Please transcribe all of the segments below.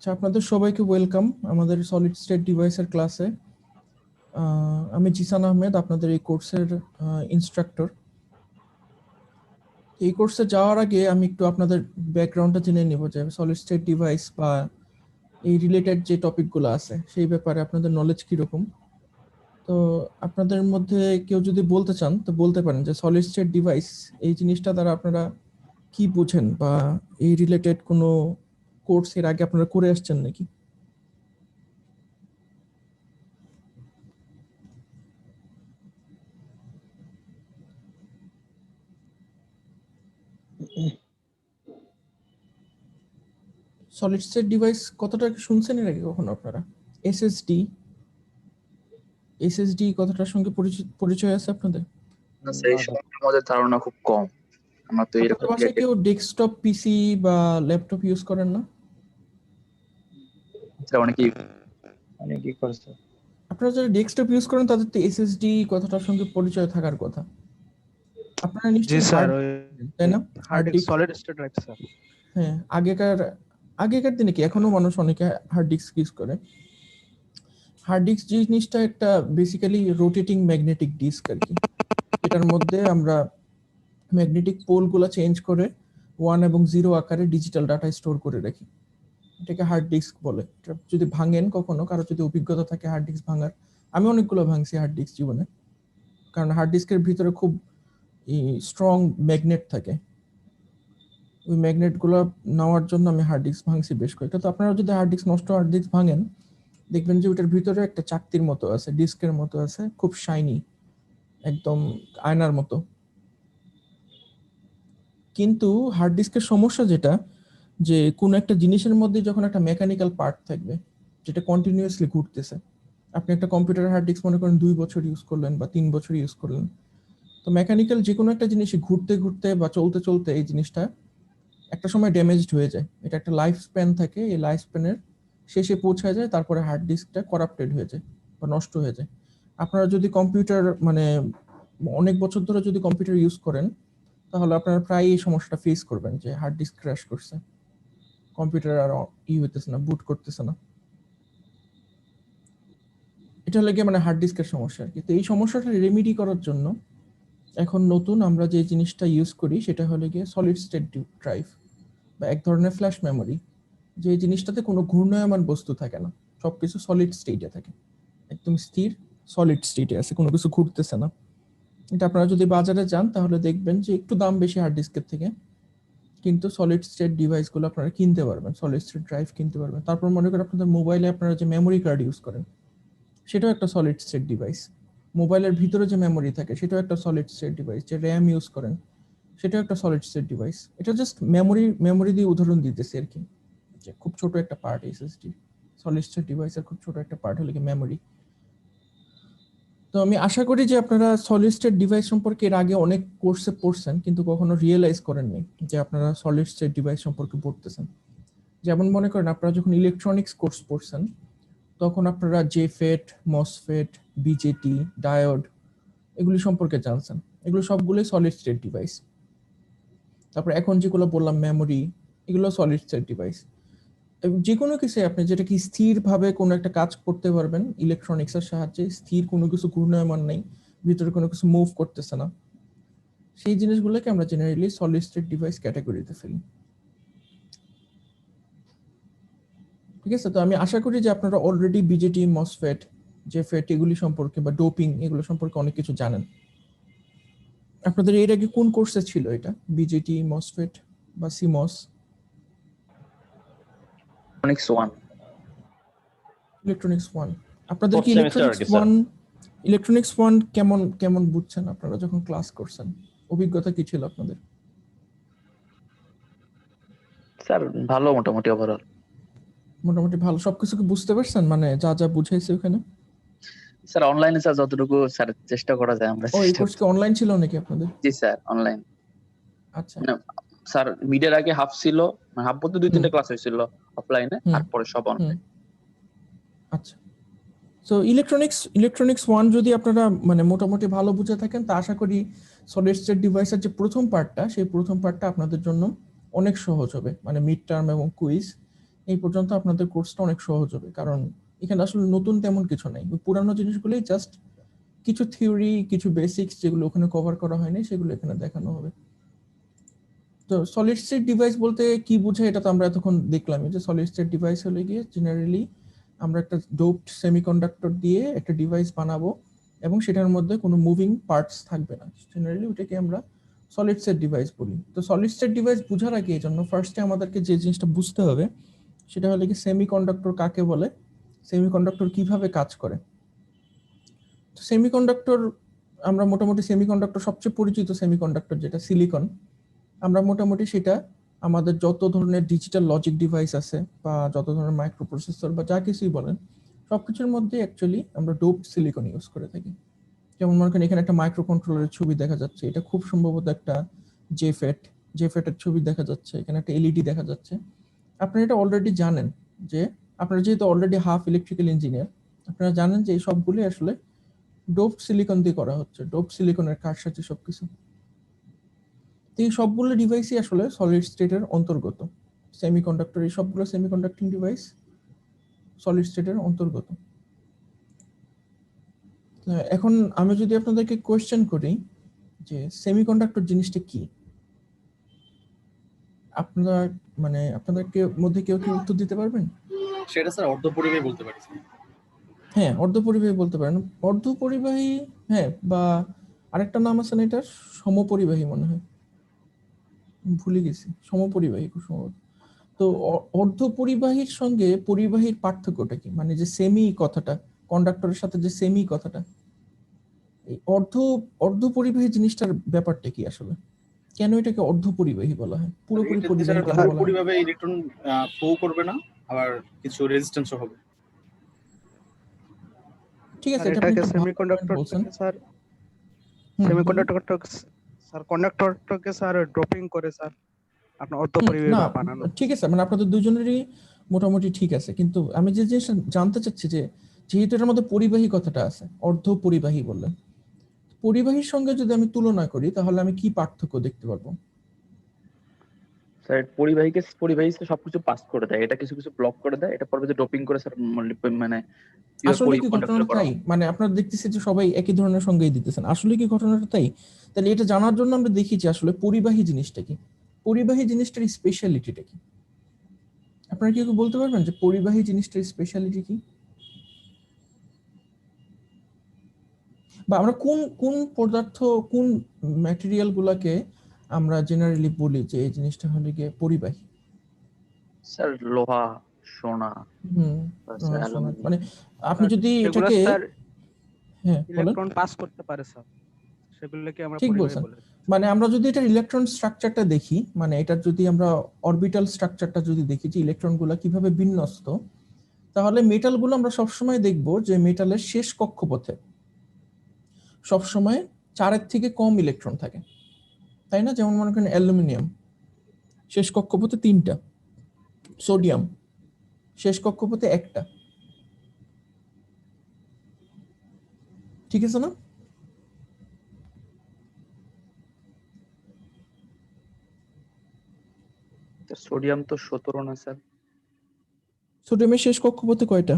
আচ্ছা, আপনাদের সবাইকে ওয়েলকাম আমাদের সলিড স্টেট ডিভাইসের ক্লাসে। আমি জিসান আহমেদ, আপনাদের এই কোর্সের ইনস্ট্রাক্টর। এই কোর্সে যাওয়ার আগে আমি একটু আপনাদের ব্যাকগ্রাউন্ডটা জেনে নেব যে সলিড স্টেট ডিভাইস বা এই রিলেটেড যে টপিকগুলো আছে সেই ব্যাপারে আপনাদের নলেজ কীরকম। তো আপনাদের মধ্যে কেউ যদি বলতে চান তো বলতে পারেন যে সলিড স্টেট ডিভাইস এই জিনিসটা দ্বারা আপনারা কি বুঝেন, বা এই রিলেটেড কোনো কোর্স এর আগে আপনারা করে আসছেন নাকি। সলিড স্টেট ডিভাইস কতটা কি শুনছেন এর আগে কখনো আপনারা? এসএসডি এসএসডি কথাটার সঙ্গে পরিচয় আছে আপনাদের? না স্যার, এই সম্পর্কে আমাদের ধারণা খুব কম। আমরা তো আপনাদের এরকম বাসায় কেউ ডেস্কটপ পিসি বা ল্যাপটপ ইউজ করেন না? স্যার অনেকেই করছে। আপনারা যারা ডেস্কটপ ইউজ করেন তাদের তো এসএসডি কথাটার সঙ্গে পরিচয় থাকার কথা। আপনারা জি নিশ্চয়ই স্যার, তাই না? Hard disk solid state drive sir. হ্যাঁ, আগেকার দিনে কি এখনো মানুষ অনেকে হার্ড ডিস্ক ইউজ করে। হার্ড ডিস্ক জিনিসটা একটা বেসিক্যালি রোটেটিং ম্যাগনেটিক ডিস্ক আর কি। এটার মধ্যে আমরা ম্যাগনেটিক পোলগুলো চেঞ্জ করে 1 এবং 0 আকারে ডিজিটাল ডাটা স্টোর করে রাখি। এটাকে হার্ড ডিস্ক বলে। এটা যদি ভাঙেন কখনো, কারো যদি অভিজ্ঞতা থাকে হার্ড ডিস্ক ভাঙার, আমি অনেকগুলো ভাঙছি হার্ড ডিস্ক জীবনে, কারণ হার্ড ডিস্কের ভিতরে খুব স্ট্রং ম্যাগনেট থাকে। ওই ম্যাগনেটগুলো নেওয়ার জন্য আমি হার্ড ডিস্ক ভাঙছি বেশ কয়েকটা। তো আপনারা যদি হার্ড ডিস্ক নষ্ট হার্ড ডিস্ক ভাঙেন, দেখবেন যে ওটার ভিতরে একটা চাকতির মতো আছে, ডিস্কের মতো আছে, খুব শাইনি, একদম আয়নার মতো। কিন্তু হার্ড ডিস্কের সমস্যা যেটা, যে কোন একটা জিনিসের মধ্যে যখন একটা মেকানিক্যাল পার্ট থাকবে যেটা কন্টিনিউয়াসলি ঘুরতেছে, আপনি একটা কম্পিউটার হার্ড ডিস্ক মনে করেন 2 বছর ইউজ করলেন বা 3 বছর ইউজ করলেন, তো মেকানিক্যাল যে কোনো একটা জিনিস ঘুরতে ঘুরতে বা চলতে চলতে এই জিনিসটা একটা সময় ড্যামেজড হয়ে যায়। এটা একটা লাইফ স্প্যান থাকে, এই লাইফ স্প্যানের শেষে পৌঁছায় যায়, তারপরে হার্ড ডিস্কটা করাপ্টেড হয়ে যায় বা নষ্ট হয়ে যায়। আপনারা যদি কম্পিউটার মানে অনেক বছর ধরে যদি কম্পিউটার ইউজ করেন, তাহলে আপনারা প্রায় এই সমস্যাটা ফেস করবেন যে হার্ড ডিস্ক ক্র্যাশ করছে, কম্পিউটার আর হইতেছে না, বুট করতেছে না। এটা হলে গিয়ে মানে হার্ড ডিস্কের সমস্যা আর কি। তো এই সমস্যাটা রেমেডি করার জন্য এখন নতুন আমরা যে জিনিসটা ইউজ করি সেটা হলো গিয়ে সলিড স্টেট ড্রাইভ বা এক ধরনের ফ্ল্যাশ মেমোরি, যে জিনিসটাতে কোনো ঘূর্ণায়মান বস্তু থাকে না, সবকিছু সলিড স্টেটে থাকে, একদম স্থির সলিড স্টেটে আছে, কোনো কিছু ঘুরতেছে না। এটা আপনারা যদি বাজারে যান তাহলে দেখবেন যে একটু দাম বেশি হার্ড ডিস্কের থেকে, কিন্তু সলিড স্টেট ডিভাইসগুলো আপনারা কিনতে পারবেন, সলিড স্টেট ড্রাইভ কিনতে পারবেন। তারপর মনে করেন আপনাদের মোবাইলে আপনারা যে মেমোরি কার্ড ইউজ করেন সেটাও একটা সলিড স্টেট ডিভাইস। মোবাইলের ভিতরে যে মেমোরি থাকে সেটাও একটা সলিড স্টেট ডিভাইস। যে র্যাম ইউজ করেন সেটাও একটা সলিড স্টেট ডিভাইস। এটা জাস্ট মেমোরি দিয়ে উদাহরণ দিতেছি আর কি, যে খুব ছোট একটা পার্ট এসএসডি। সলিড স্টেট ডিভাইসের খুব ছোট একটা পার্ট হলো কি মেমোরি। তো আমি আশা করি যে আপনারা সলিড স্টেট ডিভাইস সম্পর্কে এর আগে অনেক কোর্সে পড়ছেন, কিন্তু কখনো রিয়েলাইজ করেননি যে আপনারা সলিড স্টেট ডিভাইস সম্পর্কে পড়তেছেন। যেমন মনে করেন আপনারা যখন ইলেকট্রনিক্স কোর্স পড়ছেন তখন আপনারা জেফেট, মসফেট, বিজেটি, ডায়োড এগুলি সম্পর্কে জানছেন। এগুলো সবগুলোই সলিড স্টেট ডিভাইস। তারপর এখন যেগুলো বললাম মেমোরি, এগুলো সলিড স্টেট ডিভাইস। যে কোনো কিছু আপনি যেটা কি স্থিরভাবে কোনো একটা কাজ করতে পারবেন ইলেকট্রনিক্সের সাহায্যে, স্থির কোনো কিছু ঘূর্ণায়মান নেই, ভিতরে কোনো কিছু মুভ করতেছে না, সেই জিনিসগুলোকে আমরা জেনারেলি সলিড স্টেট ডিভাইস ক্যাটাগরিতে ফেলি। ঠিক আছে, তো আমি আশা করি যে আপনারা অলরেডি বিজেটি, মসফেট, জেফেট এগুলি সম্পর্কে বা ডোপিং এগুলো সম্পর্কে অনেক কিছু জানেন। আপনাদের এর আগে কোন কোর্সে ছিল এটা, বিজেটি, মসফেট বা সিমস? ইলেকট্রনিক্স 1। আপনাদের কি ইলেকট্রনিক্স 1 কেমন কেমন বুঝছেন আপনারা যখন ক্লাস করছেন? অভিজ্ঞতা কি ছিল আপনাদের? স্যার ভালো, মোটামুটি ওভারঅল মোটামুটি ভালো, সবকিছু কি বুঝতে পারছেন, মানে যা যা বুঝাইছে ওখানে? স্যার অনলাইনে স্যার যতটুকু স্যার চেষ্টা করা যায় আমরা। ও, এই কোর্স কি অনলাইন ছিল নাকি আপনাদের? জি স্যার, অনলাইন। আচ্ছা স্যার মিডের আগে হাফ ছিল, হাফ বলতে 2-3টা ক্লাস হয়েছিল অফলাইনে, আর পরে সব অনলাইন। আচ্ছা, সো ইলেকট্রনিক্স 1 যদি আপনারা মানে মোটামুটি ভালো বুঝে থাকেন তা আশা করি সলিড স্টেট ডিভাইসের যে প্রথম পার্টটা, সেই প্রথম পার্টটা আপনাদের জন্য অনেক সহজ হবে, মানে মিড টার্ম এবং কুইজ এই পর্যন্ত আপনাদের কোর্সটা অনেক সহজ হবে, কারণ এখানে আসলে নতুন তেমন কিছু নাই। ওই পুরানো জিনিসগুলোই জাস্ট কিছু থিওরি, কিছু বেসিক্স যেগুলো ওখানে কভার করা হয়নি সেগুলো এখানে দেখানো হবে। তো সলিড স্টেট ডিভাইস বলতে কি বোঝায় এটা তো আমরা এতক্ষণ দেখলাম, যে সলিড স্টেট ডিভাইস হলে গিয়ে জেনারেলি আমরা একটা ডোপড সেমিকন্ডাক্টর দিয়ে একটা ডিভাইস বানাবো এবং সেটার মধ্যে কোনো মুভিং পার্টস থাকবে না। জেনারেলি ওটাকে আমরা সলিড স্টেট ডিভাইস বলি। তো সলিড স্টেট ডিভাইস বোঝার আগে এই জন্য ফার্স্টে আমাদেরকে যে জিনিসটা বুঝতে হবে সেটা হলো কি সেমিকন্ডাক্টর কাকে বলে, সেমিকন্ডাক্টর কিভাবে কাজ করে। তো সেমিকন্ডাক্টর আমরা মোটামুটি সেমিকন্ডাক্টর সবচেয়ে পরিচিত সেমিকন্ডাক্টর যেটা সিলিকন, আমরা মোটামুটি সেটা আমাদের যত ধরনের ডিজিটাল লজিক ডিভাইস আছে বা যত ধরনের মাইক্রো প্রসেসর বা যা কিছুই বলেন সবকিছুর মধ্যে অ্যাকচুয়ালি আমরা ডোপড সিলিকন ইউজ করে থাকি। যেমন মনে করেন এখানে একটা মাইক্রো কন্ট্রোলারের ছবি দেখা যাচ্ছে, এটা খুব সম্ভবত একটা জেফেটের ছবি দেখা যাচ্ছে, এখানে একটা এলইডি দেখা যাচ্ছে। আপনারা এটা অলরেডি জানেন যে আপনারা যেহেতু অলরেডি হাফ ইলেকট্রিক্যাল ইঞ্জিনিয়ার, আপনারা জানেন যে এই সবগুলো আসলে ডোপড সিলিকন দিয়ে করা হচ্ছে, ডোপড সিলিকনের কারসাজি সবকিছু। তো এই সবগুলো ডিভাইসই আসলে সলিড স্টেটের অন্তর্গত। সেমিকন্ডাক্টর, এই সবগুলো সেমিকন্ডাক্টিং ডিভাইস সলিড স্টেটের অন্তর্গত। এখন আমি যদি আপনাদেরকে কোয়েশ্চেন করি যে সেমিকন্ডাক্টর জিনিসটা কি, আপনারা মানে আপনাদেরকে মধ্যে কেউ কি উত্তর দিতে পারবেন? সেটা স্যার অর্ধপরিবাহী বলতে পারি স্যার। হ্যাঁ, অর্ধপরিবাহী বলতে পারেন। অর্ধপরিবাহী, হ্যাঁ, বা আরেকটা নাম আছে না এটার, সমপরিবাহী মনে হয়, ভুলে গেছি, সমপরিবাহী খুব সম্ভবত। তো অর্ধপরিবাহীর সঙ্গে পরিবাহীর পার্থক্যটা কি, মানে যে সেমি কথাটা, কন্ডাক্টরের সাথে যে সেমি কথাটা, এই অর্ধপরিবাহী জিনিসটার ব্যাপারটা কি আসলে, কেন এটাকে অর্ধপরিবাহী বলা হয়, পুরোপুরি পরিবাহী কেন বলা হয়? পরিভাবে ইলেকট্রন ফ্লো করবে না, আবার কিছু রেজিস্ট্যান্সও হবে। ঠিক আছে, স্যার এটা আপনি এটাকে একটা ভালো point বলছেন। সেমিকন্ডাক্টরটাকে স্যার হুম, সেমিকন্ডাক্টরটাকে স্যার কন্ডাক্টরটাকে স্যার ড্রপিং করে স্যার আপনার না অর্ধপরিবাহী বানানো। ঠিক আছে, মানে আপনাদের দুজনেরই মোটামুটি ঠিক আছে, কিন্তু আমি যে জিনিসটা জানতে চাচ্ছি যে যেহেতু এটার মধ্যে পরিবাহী কথাটা আছে, অর্ধপরিবাহী বললেন, পরিবাহীর সঙ্গে যদি আমি তুলনা করি তাহলে আমি কি পার্থক্য দেখতে পারবো? স্যার পরিবাহী সবকিছু পাস করে দেয়, এটা কিছু কিছু ব্লক করে দেয়, এটা পরবর্তীতে ডোপিং করে স্যার মানে আসলে কি কন্ডাক্টর ঘটনাটা করা তাই? হয়। মানে আপনারা দেখতেছি যে সবাই একই ধরনের সঙ্গেই দিতেছেন, আসলে কি ঘটনাটা তাই? তাহলে এটা জানার জন্য আমরা দেখি যে আসলে পরিবাহী জিনিসটা কি, পরিবাহী জিনিসটার স্পেশালিটিটা কি। আপনারা কি বলতে পারবেন যে পরিবাহী জিনিসটার স্পেশালিটি কি, বা আমরা কোন কোন পদার্থ, কোন ম্যাটেরিয়াল গুলাকে আমরা জেনারেলি বলি যে এই জিনিসটা হলো গিয়ে পরিবাহী? স্যার লোহা, সোনা, হুম, স্যার শোনা, অ্যালুমিনিয়াম। মানে আপনি যদি সেগুলো এটাকে, স্যার হ্যাঁ বলেন, ইলেকট্রন পাস করতে পারে স্যার, সেগুলোকে আমরা ঠিক পরিবাহী বলছেন। বলে। মানে আমরা যদি এটার ইলেকট্রন স্ট্রাকচারটা দেখি, মানে এটার যদি আমরা অরবিটাল স্ট্রাকচারটা যদি দেখি যে ইলেকট্রনগুলো কিভাবে বিন্যস্ত, তাহলে মেটালগুলো আমরা সবসময় দেখব যে মেটালের শেষ কক্ষপথে সবসময় 4-এর থেকে কম ইলেকট্রন থাকে, তাই না? যেমন মনে করেন অ্যালুমিনিয়াম শেষ কক্ষপথে 3টা, সোডিয়াম শেষ কক্ষপথে 1টা, ঠিক আছে না? সোডিয়াম তো 17 না স্যার? সোডিয়ামের শেষ কক্ষপথে কয়টা?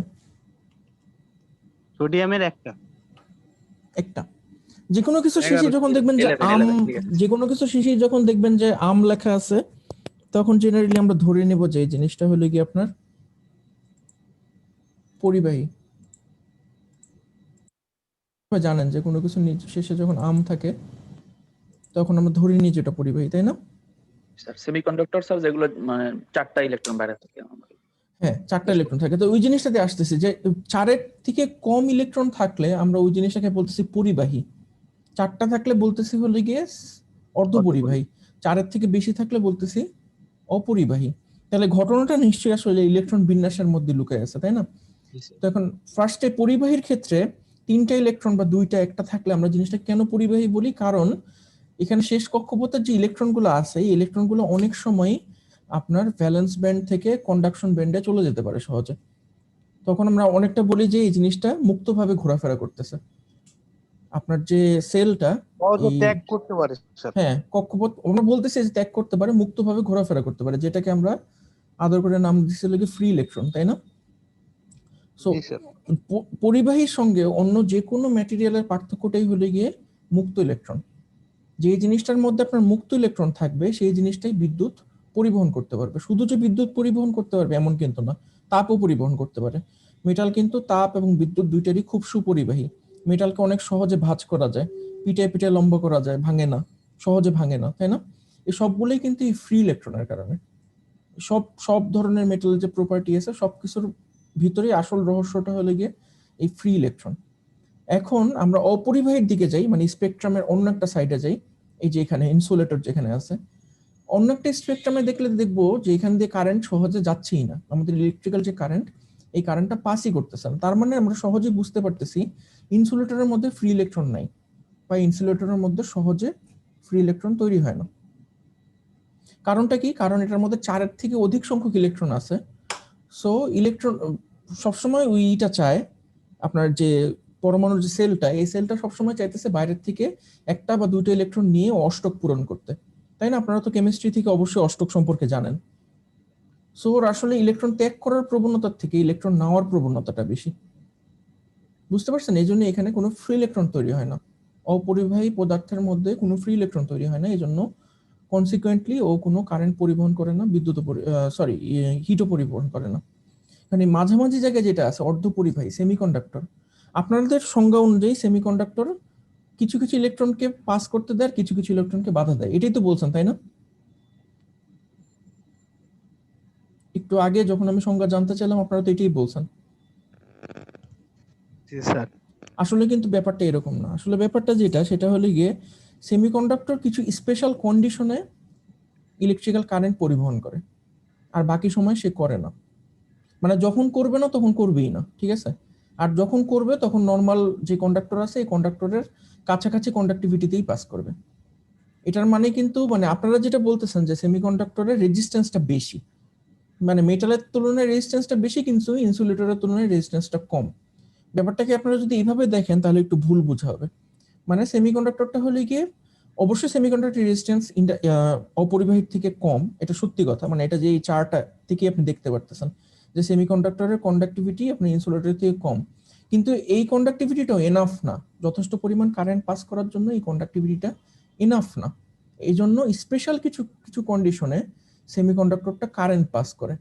সোডিয়ামের একটা। একটা। যে কোনো কিছু শেষে 11 যখন দেখবেন যে 11 ঠিক আছে। যে কোনো কিছু শেষে যখন দেখবেন যে আম লেখা আছে, তখন জেনারেলি আমরা ধরে নেব যে এই জিনিসটা হলো কি আপনার পরিবাহী। আপনারা জানেন যে কোনো কিছু শেষে যখন আম থাকে তখন আমরা ধরে নিই যেটা পরিবাহী, তাই না? স্যার সেমিকন্ডাক্টর স্যার যেগুলো মানে 4টা ইলেকট্রন বাইরে থাকে আমাদের। হ্যাঁ, 4টা ইলেকট্রন থাকে। তো ওই জিনিসটাতে আসতেছে যে 4-এর থেকে কম ইলেকট্রন থাকলে আমরা ওই জিনিসটাকে বলতেছি পরিবাহী, 4টা থাকলে বলতেছি হলো গিয়ে অর্ধপরিবাহী, 4-এর থেকে বেশি থাকলে বলতেছি অপরিবাহী। তাহলে ঘটনাটা নিশ্চয়ই আসলে ইলেকট্রন বিন্যাসের মধ্যে লুকায় আছে, তাই না? তো এখন ফার্স্টে পরিবাহীর ক্ষেত্রে 3টা ইলেকট্রন বা 2টা একটা থাকলে আমরা জিনিসটা কেন পরিবাহী বলি, কারণ এখানে শেষ কক্ষপথের যে ইলেকট্রনগুলো আছে এই ইলেকট্রনগুলো অনেক সময় আপনার ভ্যালেন্স ব্যান্ড থেকে কন্ডাকশন ব্যান্ডে চলে যেতে পারে সহজে, তখন আমরা অনেকটা বলি যে এই জিনিসটা মুক্তভাবে ঘোরাফেরা করতেছে। আপনার যে সেলটা ত্যাগ করতে পারে স্যার। হ্যাঁ, কক্ষপথ আমরা বলতেছি যে ত্যাগ করতে পারে, মুক্তভাবে ঘোরাফেরা করতে পারে, যেটাকে আমরা আদর করে নাম দিছিল কি ফ্রি ইলেকট্রন, তাই না? সো জি স্যার। পরিবাহীর সঙ্গে অন্য যে কোনো ম্যাটেরিয়ালের পার্থক্যটাই হলো গিয়ে মুক্ত ইলেকট্রন। যে জিনিসটার মধ্যে আপনার মুক্ত ইলেকট্রন থাকবে সেই জিনিসটাই বিদ্যুৎ পরিবহন করতে পারবে। শুধু যে বিদ্যুৎ পরিবহন করতে পারবে এমন কিন্তু না, তাপও পরিবহন করতে পারে। মেটাল কিন্তু তাপ এবং বিদ্যুৎ দুইটারই খুব সুপরিবাহী। মেটালকে অনেক সহজে ভাঁজ করা যায়, পিটায় পিটায় লম্বা করা যায়, ভাঙে না, সহজে ভাঙে না, তাই না? এই সবগুলোই কিন্তু এই ফ্রি ইলেকট্রনের কারণে। সব ধরনের মেটালের যে প্রপার্টি আছে সবকিছুর ভিতরে আসল রহস্যটা হলো গিয়ে এই ফ্রি ইলেকট্রন। এখন আমরা অপরিবাহীর দিকে যাই, মানে স্পেকট্রামের অন্য একটা সাইডে যাই। এই যে এখানে ইনসুলেটর যেখানে আছে, অন্য একটা স্পেকট্রামে দেখলে দেখবো যে এখান দিয়ে কারেন্ট সহজে যাচ্ছেই না। আমাদের ইলেকট্রিক্যাল যে কারেন্ট, এই কারেন্টটা পাসই করতেছে না। তার মানে আমরা সহজে বুঝতে পারতেছি ইনসুলেটরের মধ্যে ফ্রি ইলেকট্রন নাই, বা ইনসুলেটরের মধ্যে সহজে ফ্রি ইলেকট্রন তৈরি হয় না। কারণটা কি? কারণ এটার মধ্যে 4-এর থেকে অধিক সংখ্যক ইলেকট্রন আছে। সো ইলেকট্রন সবসময় ওইটা চায়, আপনার যে পরমাণুর যে সেলটা, এই সেলটা সবসময় চাইতেছে বাইরের থেকে একটা বা দুটো ইলেকট্রন নিয়ে অষ্টক পূরণ করতে, তাই না? আপনারা তো কেমিস্ট্রি থেকে অবশ্যই অষ্টক সম্পর্কে জানেন। সো ওর আসলে ইলেকট্রন ত্যাগ করার প্রবণতার থেকে ইলেকট্রন নেওয়ার প্রবণতাটা বেশি। বুঝতে পারছেন? এই জন্য এখানে কোনো ফ্রি ইলেকট্রন তৈরি হয় না। অপরিবাহী পদার্থের মধ্যে কোনো ফ্রি ইলেকট্রন তৈরি হয় না, এই জন্য কনসিকুয়েন্টলি ও কোনো কারেন্ট পরিবহন করে না, বিদ্যুৎ হিটও পরিবহন করে না। মানে মাঝামাঝি জায়গায় যেটা আছে অর্ধপরিবাহী সেমিকন্ডাক্টর, আপনাদের সংজ্ঞা অনুযায়ী সেমিকন্ডাক্টর কিছু কিছু ইলেকট্রনকে পাস করতে দেয়, কিছু কিছু ইলেকট্রনকে বাধা দেয়, এটাই তো বলছেন, তাই না? একটু আগে যখন আমি সংজ্ঞা জানতে চাইলাম আপনারা তো এটাই বলছেন। জি স্যার। আসলে কিন্তু ব্যাপারটা এরকম না। আসলে ব্যাপারটা যেটা, সেটা হলো গিয়ে সেমিকন্ডাক্টর কিছু স্পেশাল কন্ডিশনে ইলেকট্রিক্যাল কারেন্ট পরিবহন করে, আর বাকি সময় সে করে না। মানে যখন করবে না তখন করবেই না, ঠিক আছে? আর যখন করবে তখন নর্মাল যে কন্ডাক্টর আছে এই কন্ডাক্টরের কাছাকাছি কন্ডাক্টিভিটিতেই পাস করবে। এটার মানে কিন্তু মানে আপনারা যেটা বলতেছেন যে সেমিকন্ডাক্টরের রেজিস্ট্যান্সটা বেশি, মানে মেটালের তুলনায় রেজিস্ট্যান্সটা বেশি কিন্তু ইনসুলেটরের তুলনায় রেজিস্ট্যান্সটা কম। ব্যাপারটাকে আপনারা যদি এইভাবে দেখেন তাহলে একটু ভুল বোঝা হবে। মানে সেমিকন্ডাক্টরটা হলে গিয়ে অবশ্যই সেমিকন্ডাক্টর রেজিস্ট্যান্স অপরিবাহীর থেকে কম, এটা সত্যি কথা। মানে এটা যে এই চারটা থেকে আপনি দেখতে পারতেছেন যে সেমিকন্ডাক্টরের কন্ডাক্টিভিটি আপনার ইনসুলেটরের থেকে কম, কিন্তু এই কন্ডাক্টিভিটিটাও এনাফ না। যথেষ্ট পরিমাণ কারেন্ট পাস করার জন্য এই কন্ডাক্টিভিটিটা এনাফ না। এই জন্য স্পেশাল কিছু কিছু কন্ডিশনে সেমিকন্ডাক্টরটা কারেন্ট পাস করে,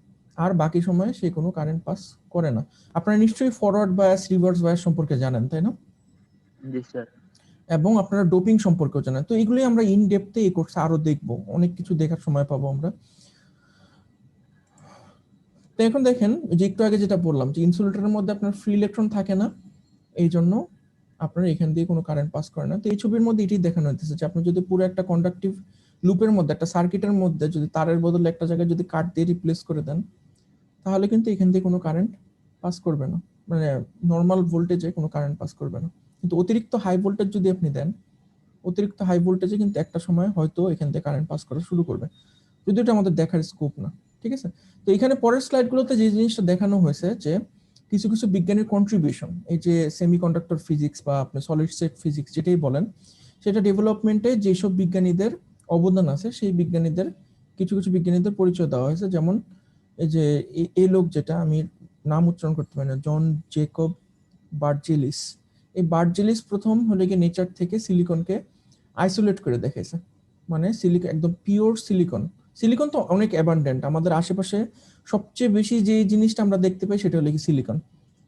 আর বাকি সময়ে সে কোনো কারেন্ট পাস করে না। আপনারা নিশ্চয়ই ফরওয়ার্ড বায়াস, রিভার্স বায়াস সম্পর্কে জানেন, তাই না? জি স্যার। এবং আপনারা ডোপিং সম্পর্কেও জানেন। তো এগুলোই আমরা ইন ডেপথে এই কোর্সে আরো দেখবো, অনেক কিছু দেখার সময় পাবো আমরা। তো এখন দেখেন যে একটু আগে যেটা বললাম যে ইনসুলেটরের মধ্যে আপনার ফ্রি ইলেকট্রন থাকে না, এই জন্য আপনার এখান দিয়ে কোনো কারেন্ট পাস করে না। তো এই ছবির মধ্যে এটাই দেখানো হচ্ছে যে আপনি যদি পুরো একটা কন্ডাক্টিভ লুপের মধ্যে, একটা সার্কিটের মধ্যে যদি তারের বদলে একটা জায়গায় যদি কাট দিয়ে রিপ্লেস করে দেন, তাহলে কিন্তু এখান দিয়ে কোনো কারেন্ট পাস করবে না, মানে নর্মাল ভোল্টেজে কোনো কারেন্ট পাস করবে না। কিন্তু অতিরিক্ত হাই ভোল্টেজ যদি আপনি দেন, অতিরিক্ত হাই ভোল্টেজে কিন্তু একটা সময় হয়তো এখান থেকে কারেন্ট পাস করা শুরু করবে, যদি এটা আমাদের দেখার স্কোপ না, ঠিক আছে? তো এখানে পরের স্লাইডগুলোতে যে জিনিসটা দেখানো হয়েছে যে কিছু কিছু বিজ্ঞানের কন্ট্রিবিউশন, এই যে সেমিকন্ডাক্টর ফিজিক্স বা আপনি সলিড স্টেট ফিজিক্স যেটাই বলেন, সেটা ডেভেলপমেন্টে যেসব বিজ্ঞানীদের অবদান আছে সেই বিজ্ঞানীদের কিছু কিছু বিজ্ঞানীদের পরিচয় দেওয়া হয়েছে। যেমন এই যে এই লোক, যেটা আমি নাম উচ্চারণ করতে পারি না, জন জেকব বার্জেলিস। এই বার্জেলিস প্রথম হলে গিয়ে নেচার থেকে সিলিকনকে আইসোলেট করে দেখেছে। মানে সিলিকন একদম পিওর সিলিকন। সিলিকন তো অনেক অ্যাবান্ডেন্ট, আমাদের আশেপাশে সবচেয়ে বেশি যে জিনিসটা আমরা দেখতে পাই সেটা হলো কি সিলিকন।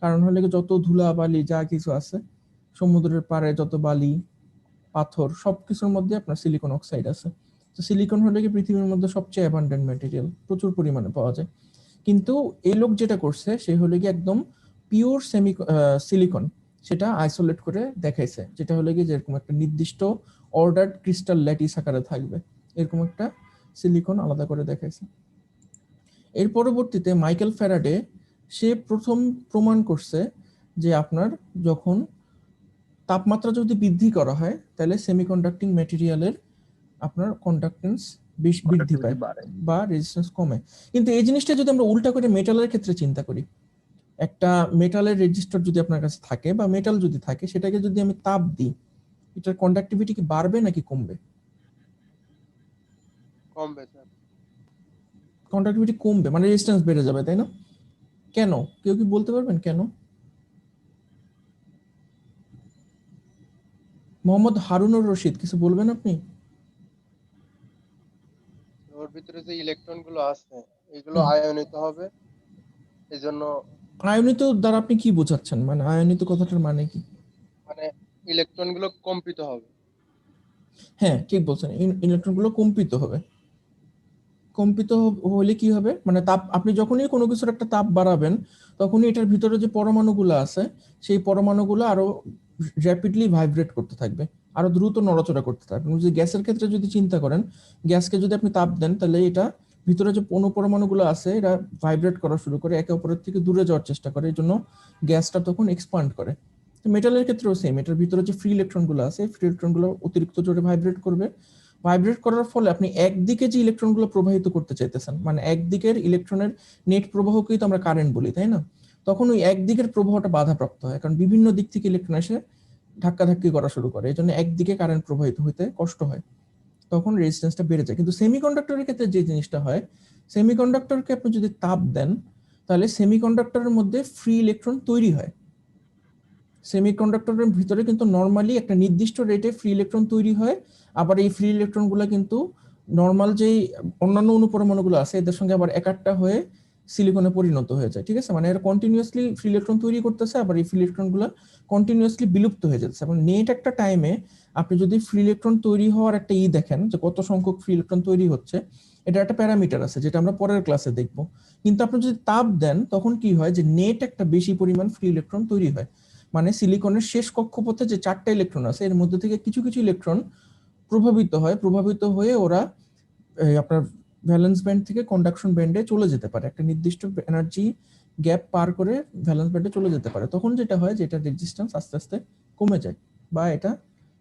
কারণ হলে যত ধুলা বালি যা কিছু আছে, সমুদ্রের পাড়ে যত বালি পাথর সবকিছুর মধ্যে আপনার সিলিকন অক্সাইড আছে। তো সিলিকন হলে কি পৃথিবীর মধ্যে সবচেয়ে অ্যাবান্ডেন্ট ম্যাটেরিয়াল, প্রচুর পরিমাণে পাওয়া যায়। কিন্তু এই লোক যেটা করছে সে হলে কি একদম পিওর সিলিকন, সেটা আইসোলেট করে দেখাইছে, যেটা হলে কি যেরকম একটা নির্দিষ্ট অর্ডার্ড ক্রিস্টাল ল্যাটিস আকারে থাকবে, এরকম একটা সিলিকন আলাদা করে দেখাইছে। এর পরবর্তীতে মাইকেল ফ্যারাডে সে প্রথম প্রমাণ করছে যে আপনার যখন তাপমাত্রা যদি বৃদ্ধি করা হয় তাহলে সেমিকন্ডাক্টিং ম্যাটেরিয়ালের আপনার কন্ডাক্টেন্স বৃদ্ধি পায় বাড়ে। বা রেজিস্ট্যান্স কমে। কিন্তু এই জিনিসটা যদি আমরা উল্টা করে মেটালের ক্ষেত্রে চিন্তা করি, একটা মেটালের রেজিস্টর যদি আপনার কাছে থাকে বা মেটাল যদি থাকে, সেটাকে যদি আমি তাপ দিই, এটার কন্ডাক্টিভিটি কি বাড়বে নাকি কমবে? কমবে স্যার। কন্ডাক্টিভিটি কমবে, মানে রেজিস্ট্যান্স বেড়ে যাবে, তাই না? কেন, কেউ কি বলতে পারবেন কেন? মোহাম্মদ হারুনুর রশিদ, কিছু বলবেন আপনি? ওর ভিতরে যে ইলেকট্রন গুলো আছে এগুলো হুম। আয়নিত হবে, এজন্য আয়নিত দ্বারা আপনি কি বোঝাচ্ছেন, মানে আয়নিত কথাটার মানে কি? মানে ইলেকট্রন গুলো কম্পিত হবে। হ্যাঁ ঠিক বলছেন, ইলেকট্রন গুলো কম্পিত হবে। কম্পিত হলে কি হবে, মানে তাপ, আপনি যখনই কোনো কিছুর একটা তাপ বাড়াবেন তখনই এটার ভিতরে যে পরমাণুগুলো আছে সেই পরমাণুগুলো আরো র্যাপিডলি ভাইব্রেট করতে থাকবে, আরো দ্রুত নড়াচড়া করতে থাকবে। যদি গ্যাসের ক্ষেত্রে যদি চিন্তা করেন, গ্যাসকে যদি আপনি তাপ দেন তাহলে এটা ভিতরে যে পরমাণুগুলো আছে এরা ভাইব্রেট করা শুরু করে, একে অপরের থেকে দূরে যাওয়ার চেষ্টা করে, এই জন্য গ্যাসটা তখন এক্সপান্ড করে। মেটালের ক্ষেত্রেও সেম, এটার ভিতরে যে ফ্রি ইলেকট্রনগুলো আছে ফ্রি ইলেকট্রনগুলো অতিরিক্ত জোরে ভাইব্রেট করবে। ভাইব্রেট করার ফলে আপনি একদিকে যে ইলেকট্রনগুলো প্রবাহিত করতে চাইতেছেন, মানে একদিকের ইলেকট্রনের নেট প্রবাহকেই তো আমরা কারেন্ট বলি, তাই না? তখন ওই একদিকের প্রবাহটা বাধাপ্রাপ্ত হয়, কারণ বিভিন্ন দিক থেকে ইলেকট্রন এসে ধাক্কাধাক্কি করা শুরু করে, এই জন্য একদিকে কারেন্ট প্রবাহিত হইতে কষ্ট হয়, তখন রেজিস্ট্যান্সটা বেড়ে যায়। কিন্তু সেমিকন্ডাক্টরের ক্ষেত্রে যে জিনিসটা হয়, সেমিকন্ডাক্টরকে আপনি যদি তাপ দেন তাহলে সেমিকন্ডাক্টরের মধ্যে ফ্রি ইলেকট্রন তৈরি হয়। সেমিকন্ডাক্টরের ভিতরে কিন্তু নরমালি একটা নির্দিষ্ট রেটে ফ্রি ইলেকট্রন তৈরি হয়, আবার এই ফ্রি ইলেকট্রনগুলো কিন্তু নরমাল যেই অন্যান্য অনুপরমাণুগুলো আছে এদের সঙ্গে আবার একাট্টা হয়ে সিলিকনে পরিণত হয়ে যায়, ঠিক আছে? মানে এরা কন্টিনিউয়াসলি ফ্রি ইলেকট্রন তৈরি করতেছে, আবার এই ফ্রি ইলেকট্রনগুলো কন্টিনিউয়াসলি বিলুপ্ত হয়ে যাচ্ছে। এবং নেট একটা টাইমে আপনি যদি ফ্রি ইলেকট্রন তৈরি হওয়ার একটা দেখেন যে কত সংখ্যক ফ্রি ইলেকট্রন তৈরি হচ্ছে, এটা একটা প্যারামিটার আছে যেটা আমরা পরের ক্লাসে দেখব। কিন্তু আপনি যদি তাপ দেন তখন কি হয়, যে নেট একটা বেশি পরিমাণ ফ্রি ইলেকট্রন তৈরি হয়। মানে সিলিকনের শেষ কক্ষপথে যে 4টা ইলেকট্রন আছে এর মধ্যে থেকে কিছু কিছু ইলেকট্রন প্রভাবিত হয়ে ওরা আপনার ভ্যালেন্স ব্যান্ড থেকে কন্ডাকশন ব্যান্ডে চলে যেতে পারে, একটা নির্দিষ্ট এনার্জি গ্যাপ পার করে ভ্যালেন্স ব্যান্ডে চলে যেতে পারে। তখন যেটা হয় যে এটা রেজিস্ট্যান্স আস্তে আস্তে কমে যায়, বা এটা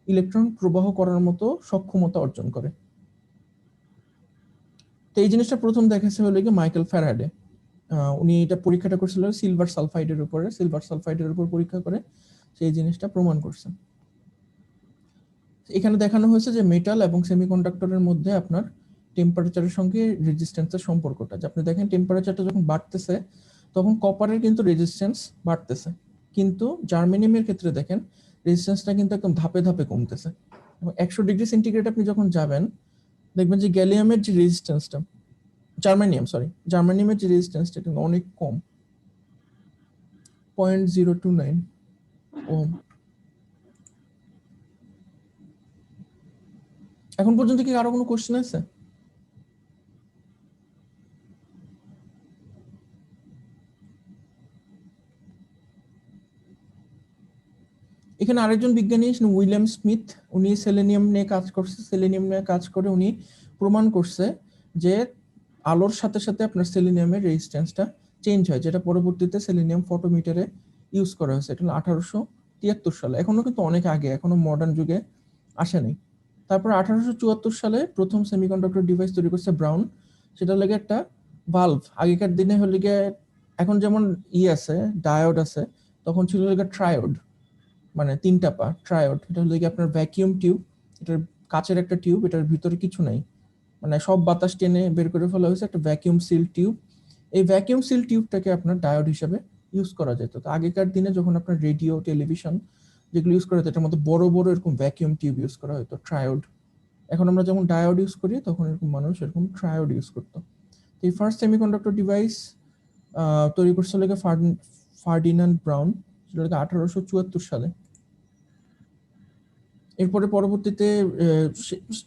ইলেকট্রন প্রবাহ করার মতো সক্ষমতা অর্জন করে। তো এই জিনিসটা প্রথম দেখেছে হলো কি মাইকেল ফ্যারাডে। উনি এটা পরীক্ষাটা করছিল সিলভার সালফাইডের উপর পরীক্ষা করে সেই জিনিসটা প্রমাণ করছেন। এখানে দেখানো হয়েছে যে মেটাল এবং সেমিকন্ডাক্টরের মধ্যে আপনার টেম্পারেচারের সঙ্গে রেজিস্ট্যান্সের সম্পর্কটা, যে আপনি দেখেন টেম্পারেচারটা যখন বাড়তেছে তখন কপারের কিন্তু রেজিস্ট্যান্স বাড়তেছে, কিন্তু জার্মেনিয়ামের ক্ষেত্রে দেখেন রেজিস্ট্যান্সটা কিন্তু একদম ধাপে ধাপে কমতেছে। এবং 100 ডিগ্রি সেন্টিগ্রেড আপনি যখন যাবেন দেখবেন যে গ্যালিয়ামের যে রেজিস্ট্যান্সটা, জার্মানিয়ামের যে রেজিস্ট্যান্সটা কিন্তু অনেক কম, 0.029 ওহম। এখন পর্যন্ত কি আরো কোনো কোশ্চেন আছে? এখানে আরেকজন বিজ্ঞানী উইলিয়াম স্মিথ, উনি সেলেনিয়াম নিয়ে কাজ করে উনি প্রমাণ করছে যে আলোর সাথে সাথে আপনার সেলেনিয়ামের রেজিস্ট্যান্সটা চেঞ্জ হয়, যেটা পরবর্তীতে সেলেনিয়াম ফটোমিটারে ইউজ করা হয়েছে। এটা হলো 1873 সালে, এখনো কিন্তু অনেক আগে, এখনো মডার্ন যুগে আসেনি। তারপর 1874 সালে প্রথম সেমিকন্ডাক্টর ডিভাইস তৈরি করছে ব্রাউন, সেটা হলো একটা ভালভ। আগেকার দিনে হলো গিয়ে, এখন যেমন আছে ডায়োড আছে, তখন ছিল ট্রায়োড, মানে 3টা পা ট্রায়োড। এটা হলো কি আপনার ভ্যাকিউম টিউব, এটার কাচের একটা টিউব, এটার ভিতরে কিছু নাই, মানে সব বাতাস টেনে বের করে ফেলা হয়েছে, একটা ভ্যাকিউম সিল টিউব। এই ভ্যাকিউম সিল টিউবটাকে আপনার ডায়োড হিসেবে ইউজ করা যেত। তো আগেকার দিনে যখন আপনার রেডিও টেলিভিশন যেগুলো ইউজ করা হতো এটার মধ্যে বড় বড় এরকম ভ্যাকিউম টিউব ইউজ করা হতো, ট্রায়োড। এখন আমরা যেমন ডায়োড ইউজ করি তখন এরকম মানুষ এরকম ট্রায়োড ইউজ করতো। এই ফার্স্ট সেমিকন্ডাক্টর ডিভাইস তৈরি করছিল ফার্ডিনান্ড ব্রাউন, সেটা 1874 সালে। এরপরে পরবর্তীতে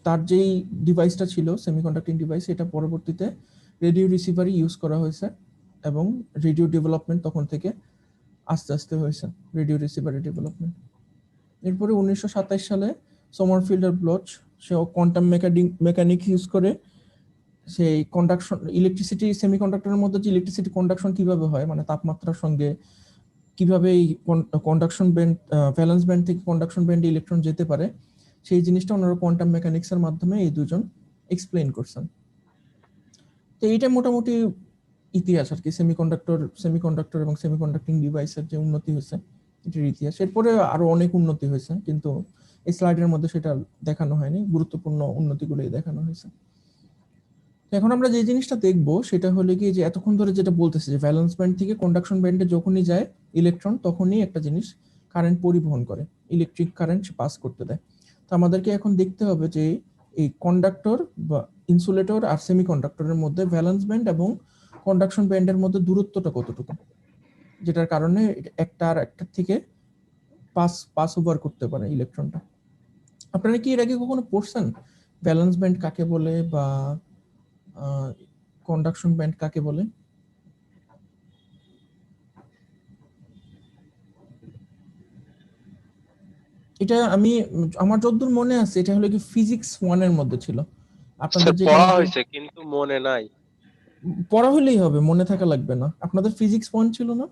তার যেই ডিভাইসটা ছিল সেমিকন্ডাক্টিং ডিভাইস, এটা পরবর্তীতে রেডিও রিসিভারে ইউজ করা হয়েছে, এবং রেডিও ডেভেলপমেন্ট তখন থেকে আস্তে আস্তে হয়েছে, রেডিও রিসিভারের ডেভেলপমেন্ট। এরপরে 1927 সালে সোমারফিল্ড আর ব্লচ সে কোয়ান্টাম মেকানিক্স ইউজ করে সেই কন্ডাকশন ইলেকট্রিসিটি, সেমিকন্ডাক্টরের মধ্যে যে ইলেকট্রিসিটি কন্ডাকশন কিভাবে হয়, মানে তাপমাত্রার সঙ্গে কিভাবে এই কন্ডাকশন ব্যান্ড, ভ্যালেন্স ব্যান্ড থেকে কন্ডাকশন ব্যান্ডে ইলেকট্রন যেতে পারে, সেই জিনিসটা ওনারা কোয়ান্টাম মেকানিক্সের মাধ্যমে এই দুজন এক্সপ্লেইন করছেন। তো এইটা মোটামুটি ইতিহাস আর কি, সেমিকন্ডাক্টর এবং সেমিকন্ডাক্টিং ডিভাইসের যে উন্নতি হয়েছে এটার ইতিহাস। এরপরে আরো অনেক উন্নতি হয়েছে, কিন্তু এই স্লাইডের মধ্যে সেটা দেখানো হয়নি, গুরুত্বপূর্ণ উন্নতিগুলোই দেখানো হয়েছে। এখন আমরা যে জিনিসটা দেখবো সেটা হলো কি যে এতক্ষণ ধরে যেটা বলতেছে যে ভ্যালেন্স ব্যান্ড থেকে কন্ডাকশন ব্যান্ডে যখনই যায় ইলেকট্রন তখনই একটা জিনিস কারেন্ট পরিবহন করে, ইলেকট্রিক কারেন্ট পাস করতে দেয়। তো আমাদেরকে এখন দেখতে হবে যে এই কন্ডাক্টর বা ইনসুলেটর আর সেমিকন্ডাক্টরের মধ্যে ভ্যালেন্স ব্যান্ড এবং কন্ডাকশন ব্যান্ডের মধ্যে দূরত্বটা কতটুকু, যেটার কারণে একটা আর একটা থেকে পাস ওভার করতে পারে ইলেকট্রনটা। আপনারা কি এর আগে কখনো পড়ছেন ভ্যালেন্স ব্যান্ড কাকে বলে বা কন্ডাকশন ব্যান্ড কাকে বলে? এটা আমি আমার যতদূর মনে আছে এটা হলো কি ফিজিক্স 1 এর মধ্যে ছিল। আপনাদের স্যার পড়া যেখানে হয়েছে কিন্তু মনে নাই। পড়া হলেই হবে, মনে থাকা লাগবে না। আপনাদের ফিজিক্স 1 ছিল না?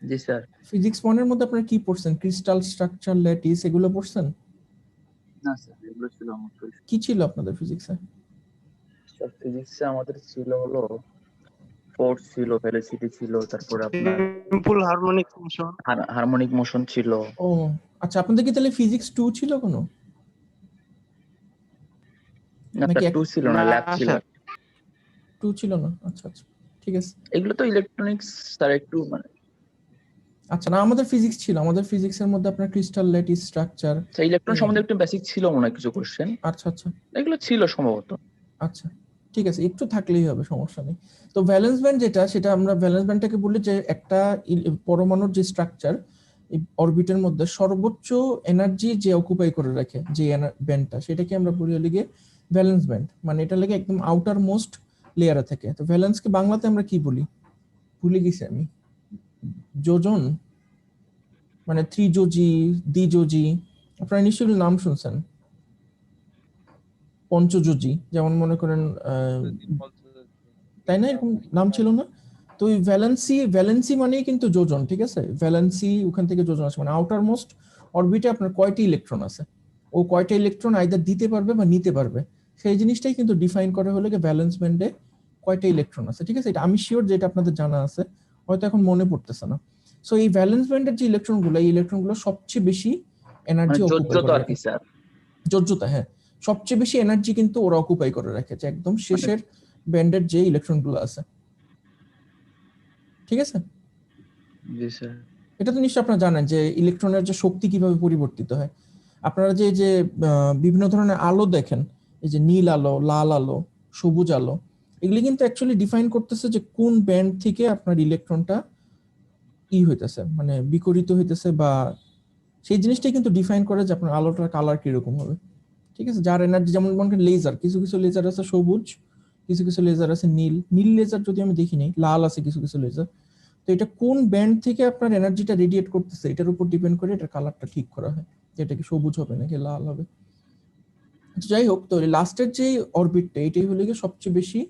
জি স্যার। ফিজিক্স 1 এর মধ্যে আপনারা কি পড়ছেন? ক্রিস্টাল স্ট্রাকচার, ল্যাটিস এগুলো পড়ছেন? না স্যার, এগুলো ছিল আমাদের। কি ছিল আপনাদের ফিজিক্সে? স্যার ফিজিক্সে আমাদের ছিল হলো ফোর্স ছিল, ভেলোসিটি ছিল, তারপরে আপনার simple harmonic motion. Harmonic motion ছিল। ও আচ্ছা, আপনাদের কি তাহলে ফিজিক্স 2 ছিল কোনো? না নাকি স্যার, 2 ছিল না, ল্যাব ছিল। 2 ছিল না? আচ্ছা আচ্ছা, ঠিক আছে। এগুলো তো ইলেকট্রনিক্স স্যার, একটু মানে আচ্ছা, না আমাদের ফিজিক্স ছিল, আমাদের ফিজিক্সের মধ্যে আপনার ক্রিস্টাল, ল্যাটিস, স্ট্রাকচার। ইলেকট্রন সম্বন্ধে একটু বেসিক ছিল মনে হয় কিছু কোশ্চেন, আচ্ছা আচ্ছা এগুলো ছিল সম্ভবত। আচ্ছা, ঠিক আছে, একটু থাকলেই হবে, সমস্যা নেই। তো ভ্যালেন্স ব্যান্ড যেটা, সেটা আমরা ভ্যালেন্স ব্যান্ডটাকে বলি যে একটা পরমাণুর যে স্ট্রাকচার অরবিটের মধ্যে সর্বোচ্চ এনার্জি যে অকুপাই করে রাখে যে ব্যান্ডটা, সেটাকে আমরা বলি হলো গিয়ে ভ্যালেন্স ব্যান্ড। মানে এটা লাগে একদম আউটার মোস্ট লেয়ারে থাকে। তো ভ্যালেন্সকে বাংলাতে আমরা কি বলি ভুলে গেছি আমি। যোজন, মানে ত্রিযোজি, দ্বিযোজি, আপনারা নিশ্চয়ই নাম শুনছেন। পঞ্চযোজি, যেমন মনে করেন তাই না, এরকম নাম ছিল না? তো ওই ভ্যালেন্সি মানেই কিন্তু যোজন, ঠিক আছে? ভ্যালেন্সি ওখান থেকে যোজন আছে, মানে আউটার মোস্ট অরবিটে আপনার কয়টি ইলেকট্রন আছে, ও কয়টা ইলেকট্রন আইদার দিতে পারবে বা নিতে পারবে, সেই জিনিসটাই কিন্তু ডিফাইন করে হলো কি ভ্যালেন্স ব্যান্ডে কয়টা ইলেকট্রন আছে, ঠিক আছে? এটা আমি শিওর যে এটা আপনাদের জানা আছে, হয়তো এখন মনে পড়তেছে না। সো এই ভ্যালেন্স ব্যান্ডের যে ইলেকট্রনগুলো, এই ইলেকট্রনগুলো সবচেয়ে বেশি এনার্জি মানে অকুপাই যোজ্যতা করে আর কি রাখে। স্যার। যোজ্যতা, হ্যাঁ, সবচেয়ে বেশি এনার্জি কিন্তু ওরা অকুপাই করে রাখে, যে একদম শেষের ব্যান্ডের যে ইলেকট্রনগুলো আছে, ঠিক আছে? জি স্যার। এটা তো নিশ্চয়ই আপনারা জানেন যে ইলেকট্রনের যে শক্তি কিভাবে পরিবর্তিত হয়। আপনারা যে যে বিভিন্ন ধরনের আলো দেখেন, এই যে নীল আলো, লাল আলো, সবুজ আলো, এগুলি কিন্তু অ্যাকচুয়ালি ডিফাইন করতেছে যে কোন ব্যান্ড থেকে আপনার ইলেকট্রনটা হইতেছে, মানে বিকরিত হইতেছে, বা সেই জিনিসটাই কিন্তু ডিফাইন করে যে আপনার আলোটার কালার কিরকম হবে, ঠিক আছে? যার এনার্জি, যেমন মনে করেন লেজার, কিছু কিছু লেজার আছে সবুজ, কিছু কিছু লেজার আছে নীল। নীল লেজার যদি আমি দেখি নাই, লাল আছে কিছু কিছু লেজার। তো এটা কোন ব্যান্ড থেকে আপনার এনার্জিটা রেডিয়েট করতেছে এটার উপর ডিপেন্ড করে এটার কালারটা ঠিক করা হয়, যেটা কি সবুজ হবে নাকি লাল হবে। যাই হোক, তো লাস্টের যে অরবিটটা, এটাই হলো গিয়ে সবচেয়ে বেশি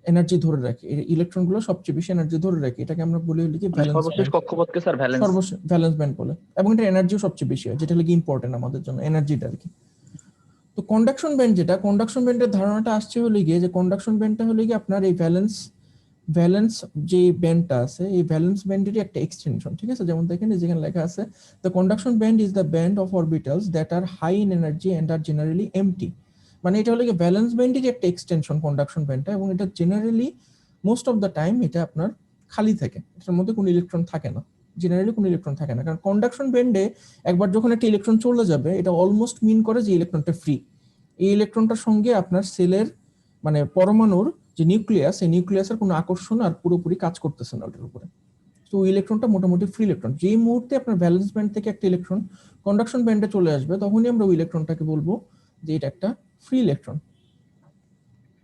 এনার্জি ধরে রাখে, ইলেকট্রন গুলো সবচেয়ে বেশি এনার্জি ধরে রাখে, এটাকে আমরা বলি হলো কি ভ্যালেন্স সর্বশেষ ব্যান্ড। কক্ষপথকে স্যার ভ্যালেন্স। সর্বশেষ ভ্যালেন্স ব্যান্ড বলে, এবং এটা এনার্জিও সবচেয়ে বেশি হয়, যেটা হলো কি ইম্পর্টেন্ট আমাদের জন্য, এনার্জিটা আর কি। তো কন্ডাকশন ব্যান্ড যেটা, কন্ডাকশন ব্যান্ডের ধারণাটা আসছে হলো গিয়ে যে কন্ডাকশন ব্যান্ডটা হলো গিয়ে আপনার এই ভ্যালেন্স যে ব্যান্ডটা আছে, এই ভ্যালেন্স ব্যান্ডেরই একটা এক্সটেনশন, ঠিক আছে? যেমন দেখেন যেখানে লেখা আছে the conduction band is the band of orbitals that are high in energy and are generally empty. মানে এটা হলো গিয়ে ভ্যালেন্স ব্যান্ডেরই একটা এক্সটেনশন কন্ডাকশন ব্যান্ডটা, এবং এটা generally most of the time এটা আপনার খালি থাকে, এটার মধ্যে কোনো ইলেকট্রন থাকে না, জেনারেলি কোনো ইলেকট্রন থাকে না। কারণ কন্ডাকশন ব্যান্ডে একবার যখন একটা ইলেকট্রন চলে যাবে, এটা অলমোস্ট মিন করে যে ইলেকট্রনটা ফ্রি। এই ইলেকট্রনটার সঙ্গে আপনার সেলের, মানে পরমাণুর যে নিউক্লিয়াস, এই নিউক্লিয়াসের কোনো আকর্ষণ আর পুরোপুরি কাজ করতেছে না ওটার উপরে। তো ইলেকট্রনটা মোটামুটি ফ্রি ইলেকট্রন। যেই মুহূর্তে আপনার ভ্যালেন্স ব্যান্ড থেকে একটা ইলেকট্রন কন্ডাকশন ব্যান্ডে চলে আসবে, তখনই আমরা ওই ইলেকট্রনটাকে বলবো যে এটা একটা ফ্রি ইলেকট্রন।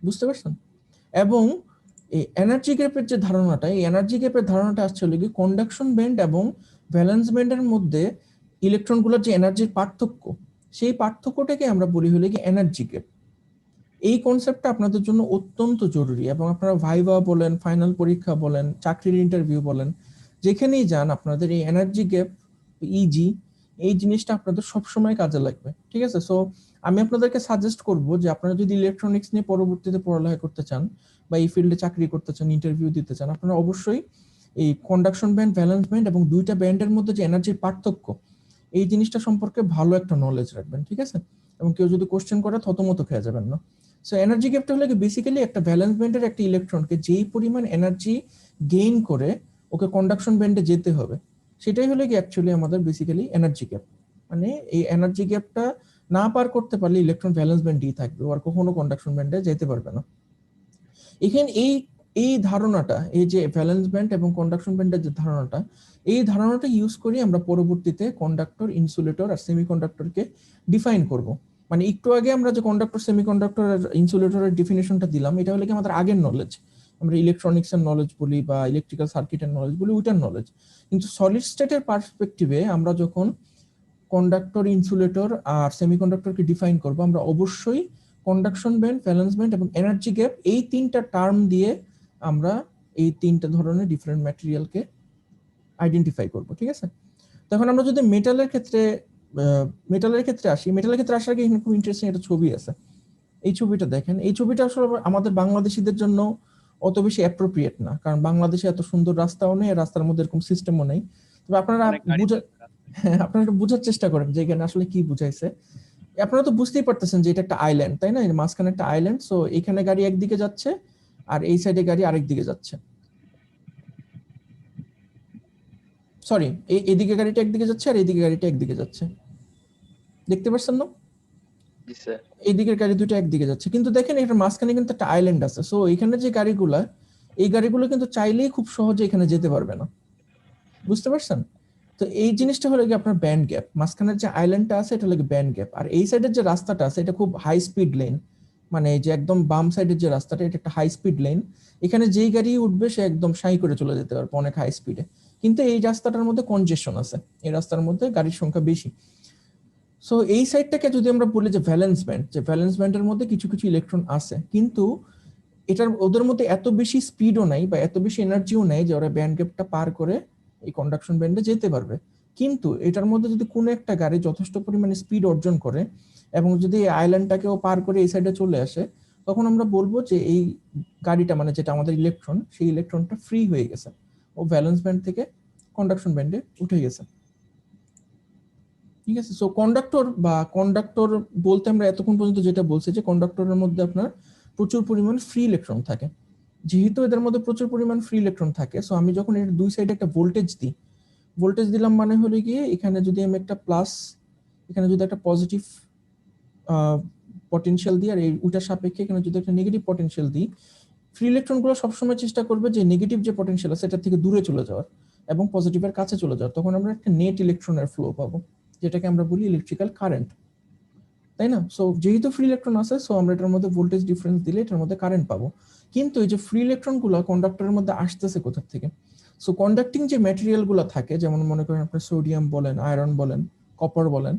বুঝতে পারছেন? এবং এই এনার্জি গ্যাপের যে ধারণাটা, এই এনার্জি গ্যাপের ধারণাটা আসছে হলো কি কন্ডাকশন ব্যান্ড এবং ভ্যালেন্স ব্যান্ডের মধ্যে ইলেকট্রনগুলোর যে এনার্জির পার্থক্য, সেই পার্থক্যটাকে আমরা বলি হলো কি এনার্জি গ্যাপ। এই কনসেপ্টটা আপনাদের জন্য অত্যন্ত জরুরি, এবং আপনারা ভাইভা বলেন, ফাইনাল পরীক্ষা বলেন, চাকরির ইন্টারভিউ বলেন, যেখানেই যান আপনাদের এই এনার্জি গ্যাপ, ইজি, এই জিনিসটা আপনাদের সবসময় কাজে লাগবে, ঠিক আছে? সো আমি আপনাদেরকে সাজেস্ট করব যে আপনারা যদি ইলেকট্রনিক্স নিয়ে পরবর্তীতে পড়ালেখা করতে চান বা এই ফিল্ডে চাকরি করতে চান, ইন্টারভিউ দিতে চান, আপনারা অবশ্যই এই কন্ডাকশন ব্যান্ড, ভ্যালেন্স ব্যান্ড এবং দুইটা ব্যান্ডের মধ্যে যে এনার্জির পার্থক্য, এই জিনিসটা সম্পর্কে ভালো একটা নলেজ রাখবেন, ঠিক আছে? এবং কেউ যদি কোশ্চেন করে থতমত খেয়ে যাবেন না। সো এনার্জি গ্যাপটা হলো বেসিক্যালি একটা ভ্যালেন্স ব্যান্ডের একটা ইলেকট্রনকে যেই পরিমাণ এনার্জি গেইন করে ওকে কন্ডাকশন ব্যান্ডে যেতে হবে, সেটাই হলো কি অ্যাকচুয়ালি আমাদের বেসিক্যালি এনার্জি গ্যাপ। মানে এই এনার্জি গ্যাপটা না পার করতে পারলে ইলেকট্রন ভ্যালেন্স ব্যান্ডেই থাকবে, আর কখনো কন্ডাকশন ব্যান্ডে যেতে পারবে না। এখানে এই এই ধারণাটা, এই যে ভ্যালেন্স ব্যান্ড এবং কন্ডাকশন ব্যান্ডের যে ধারণাটা, এই ধারণাটা ইউজ করি আমরা পরবর্তীতে কন্ডাক্টর, ইনসুলেটর আর সেমিকন্ডাক্টরকে ডিফাইন করব। মানে একটু আগে আমরা যে কন্ডাক্টর, সেমিকন্ডাক্টর আর ইনসুলেটরের ডেফিনেশনটা দিলাম, এটা হলো কি আমাদের আগের নলেজ, আমরা ইলেকট্রনিক্স এর নলেজ বলি বা ইলেকট্রিক্যাল সার্কিটের নলেজ বলি, ওইটার নলেজ। কিন্তু সলিড স্টেটের পার্সপেক্টিভে আমরা যখন কন্ডাক্টর, ইনসুলেটর আর সেমিকন্ডাক্টরকে ডিফাইন করব, আমরা অবশ্যই কন্ডাকশন ব্যান্ড, ভ্যালেন্স ব্যান্ড এবং এনার্জি গ্যাপ, এই তিনটা টার্ম দিয়ে আমরা এই তিনটা ধরনের ডিফারেন্ট ম্যাটেরিয়ালকে আইডেন্টিফাই করব, ঠিক আছে? তখন আমরা যদি মেটালের ক্ষেত্রে আসি, মেটালের ক্ষেত্রে আসার আগে এখানে খুব ইন্টারেস্টিং একটা ছবি আছে। এই ছবিটা দেখেন, এই ছবিটা আসলে আমাদের বাংলাদেশিদের জন্য অত বেশি অ্যাপ্রোপ্রিয়েট না, কারণ বাংলাদেশে এত সুন্দর রাস্তাও নেই, রাস্তার মধ্যে এরকম সিস্টেমও নেই। তবে আপনারা আপনারা একটু বোঝার চেষ্টা করেন যে এখানে আসলে কি বুঝাইছে। আপনারা তো বুঝতেই পারতেছেন যে এটা একটা আইল্যান্ড, তাই না? এর মাঝখানে একটা আইল্যান্ড, সো এখানে গাড়ি একদিকে যাচ্ছে আর এই সাইডে গাড়ি আরেক দিকে যাচ্ছে। সরি, এইদিকে গাড়িটা একদিকে যাচ্ছে আর এইদিকে গাড়িটা একদিকে যাচ্ছে, দেখতে পাচ্ছেন না? জি স্যার। এই দিকের গাড়ি দুটো একদিকে যাচ্ছে, কিন্তু দেখেন এটার মাঝখানে কিন্তু একটা আইল্যান্ড আছে। সো এখানে যে গাড়িগুলা, এই গাড়িগুলো কিন্তু চাইলেই খুব সহজে এখানে যেতে পারবে না, বুঝতে পারছেন? তো এই জিনিসটা হলো কি আপনার ব্যান্ড গ্যাপ, মাঝখানের যে আইল্যান্ডটা আছে এটা হলো ব্যান্ড গ্যাপ। আর এই সাইডের যে রাস্তাটা আছে এটা খুব হাই স্পিড লেন, মানে এই যে একদম বাম সাইডের যে রাস্তাটা, এটা একটা হাই স্পিড লেন। এখানে যেই গাড়ি উঠবে সে একদম সাই করে চলে যেতে পারবে অনেক হাই স্পিডে। কিন্তু এই রাস্তাটার মধ্যে কনজেশন আছে, এই রাস্তার মধ্যে গাড়ির সংখ্যা বেশি। সো এই সাইডটাকে যদি আমরা বলি যে ভ্যালেন্স ব্যান্ড, যে ভ্যালেন্স ব্যান্ডের মধ্যে কিছু কিছু ইলেকট্রন আছে, কিন্তু এটার ওদের মধ্যে এত বেশি স্পিডও নাই বা এত বেশি এনার্জিও নাই যে ওরা ব্যান্ড গ্যাপটা পার করে এই কন্ডাকশন ব্যান্ডে যেতে পারবে। কিন্তু এটার মধ্যে যদি কোনো একটা গাড়ি যথেষ্ট পরিমাণে স্পিড অর্জন করে এবং যদি এই আইল্যান্ডটাকেও পার করে এই সাইডে চলে আসে, তখন আমরা বলবো যে এই গাড়িটা, মানে যেটা আমাদের ইলেকট্রন, সেই ইলেকট্রনটা ফ্রি হয়ে গেছে, ও ভ্যালেন্স ব্যান্ড থেকে কন্ডাকশন ব্যান্ডে উঠে গেছে, ঠিক আছে? সো কন্ডাক্টর বলতে আমরা এতক্ষণ পর্যন্ত যেটা বলছি যে কন্ডাক্টরের মধ্যে আপনার প্রচুর পরিমাণ ফ্রি ইলেকট্রন থাকে। যেহেতু এদের মধ্যে প্রচুর পরিমাণ ফ্রি ইলেকট্রন থাকে, সো আমি যখন এর দুই সাইডে একটা ভোল্টেজ দিই, ভোল্টেজ দিলাম মানে হলো গিয়ে এখানে যদি আমি একটা প্লাস, এখানে যদি একটা পজিটিভ পটেনশিয়াল দিই, আর এই উল্টা সাপেক্ষে এখানে যদি একটা নেগেটিভ পটেনশিয়াল দিই, ফ্রি ইলেকট্রনগুলো সবসময় চেষ্টা করবে যে নেগেটিভ যে পটেনশিয়াল আছে এটা থেকে দূরে চলে যাওয়ার এবং পজিটিভের কাছে চলে যাওয়ার। তখন আমরা একটা নেট ইলেকট্রনের ফ্লো পাবো, যেটাকে আমরা বলি ইলেকট্রিক্যাল কারেন্ট, তাই না? সো যেহেতু ফ্রি ইলেকট্রন আছে, সো আমরা এটার মধ্যে ভোল্টেজ ডিফারেন্স দিলে এটার মধ্যে কারেন্ট পাবো। কিন্তু এই যে ফ্রি ইলেকট্রনগুলো কন্ডাক্টরের মধ্যে আসতেছে কোথা থেকে? সো কন্ডাক্টিং যে ম্যাটেরিয়ালগুলো থাকে, যেমন মনে করেন আপনার সোডিয়াম বলেন, আয়রন বলেন, কপার বলেন,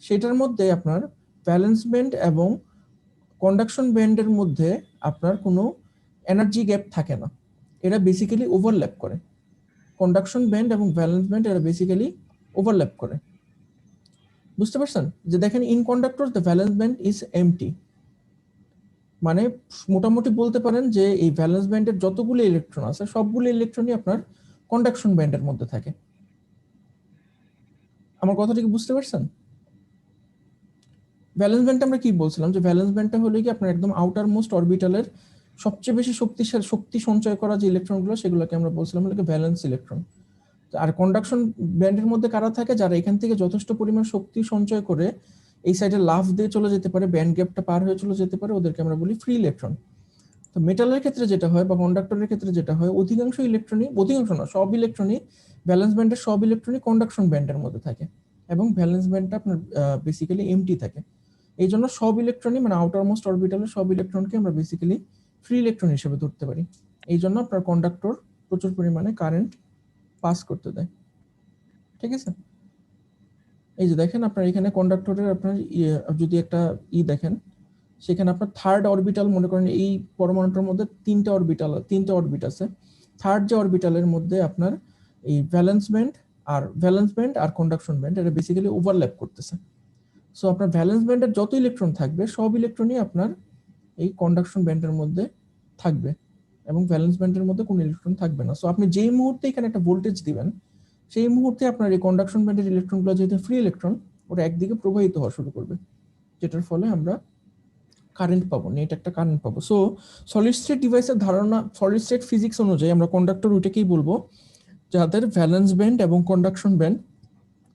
সেটার মধ্যে আপনার ভ্যালেন্স ব্যান্ড এবং কন্ডাকশন ব্যান্ডের মধ্যে আপনার কোনো এনার্জি গ্যাপ থাকে না, এরা বেসিক্যালি ওভারল্যাপ করে। কন্ডাকশন ব্যান্ড এবং ভ্যালেন্স ব্যান্ড এরা বেসিক্যালি ওভারল্যাপ করে, বুঝতে পারছেন? যে দেখেন in conductor the valence band is empty, মানে মোটামুটি বলতে পারেন যে এই ভ্যালেন্স ব্যান্ডের যতগুলো ইলেকট্রন আছে সবগুলো ইলেকট্রনই আপনার কন্ডাকশন ব্যান্ডের মধ্যে থাকে। আমার কথাটা কি বুঝতে পারছেন? ভ্যালেন্স ব্যান্ডটা আমরা কি বলছিলাম, যে ভ্যালেন্স ব্যান্ডটা হলো কি আপনার একদম আউটার মোস্ট অরবিটালের সবচেয়ে বেশি শক্তি সঞ্চয় করা যে ইলেকট্রনগুলো, সেগুলোকে আমরা বলছিলাম হলো ভ্যালেন্স ইলেকট্রন। আর কন্ডাকশন ব্যান্ডের মধ্যে কারা থাকে? যারা এখান থেকে যথেষ্ট পরিমাণ শক্তি সঞ্চয় করে এই সাইডে লাফ দিয়ে চলে যেতে পারে, ব্যান্ড গ্যাপটা পার হয়ে চলে যেতে পারে, ওদেরকে আমরা বলি ফ্রি ইলেকট্রন। তো মেটালের ক্ষেত্রে যেটা হয় বা কন্ডাক্টরের ক্ষেত্রে যেটা হয়, অধিকাংশ না, সব ইলেকট্রনই, ভ্যালেন্স ব্যান্ডের সব ইলেকট্রনই কন্ডাকশন ব্যান্ডের মধ্যে থাকে এবং ভ্যালেন্স ব্যান্ডটা আপনার বেসিক্যালি এমটি থাকে। এই জন্য সব ইলেকট্রনই, মানে আউটার মোস্ট অরবিটালের সব ইলেকট্রনকে আমরা বেসিক্যালি ফ্রি ইলেকট্রন হিসেবে ধরতে পারি। এই জন্য আপনার কন্ডাক্টর প্রচুর পরিমাণে কারেন্ট পাস করতে দেয়, ঠিক আছে? এই যে দেখেন আপনার এখানে কন্ডাক্টরের আপনার যদি একটা দেখেন, সেখানে আপনার থার্ড অরবিটাল, মনে করেন এই পরমাণুটার মধ্যে তিনটা অরবিট আছে। থার্ড যে অরবিটালের মধ্যে আপনার এই ভ্যালেন্স ব্যান্ড আর কন্ডাকশন ব্যান্ড এটা বেসিক্যালি ওভারল্যাপ করতেছে। সো আপনার ভ্যালেন্স ব্যান্ডের যত ইলেকট্রন থাকবে সব ইলেকট্রনই আপনার এই কন্ডাকশন ব্যান্ডের মধ্যে থাকবে এবং ভ্যালেন্স ব্যান্ডের মধ্যে কোনো ইলেকট্রন থাকবে না। সো আপনি যেই মুহূর্তে এখানে একটা ভোল্টেজ দিবেন, সেই মুহূর্তে আপনার এই কন্ডাকশন ব্যান্ডের ইলেকট্রনগুলো যেহেতু ফ্রি ইলেকট্রন, ওরা একদিকে প্রবাহিত হওয়া শুরু করবে, যেটার ফলে আমরা কারেন্ট পাবো, নেট একটা কারেন্ট পাবো। সো সলিড স্টেট ডিভাইসের ধারণা, সলিড স্টেট ফিজিক্স অনুযায়ী আমরা কন্ডাক্টর ওইটাকেই বলবো যাদের ভ্যালেন্স ব্যান্ড এবং কন্ডাকশন ব্যান্ড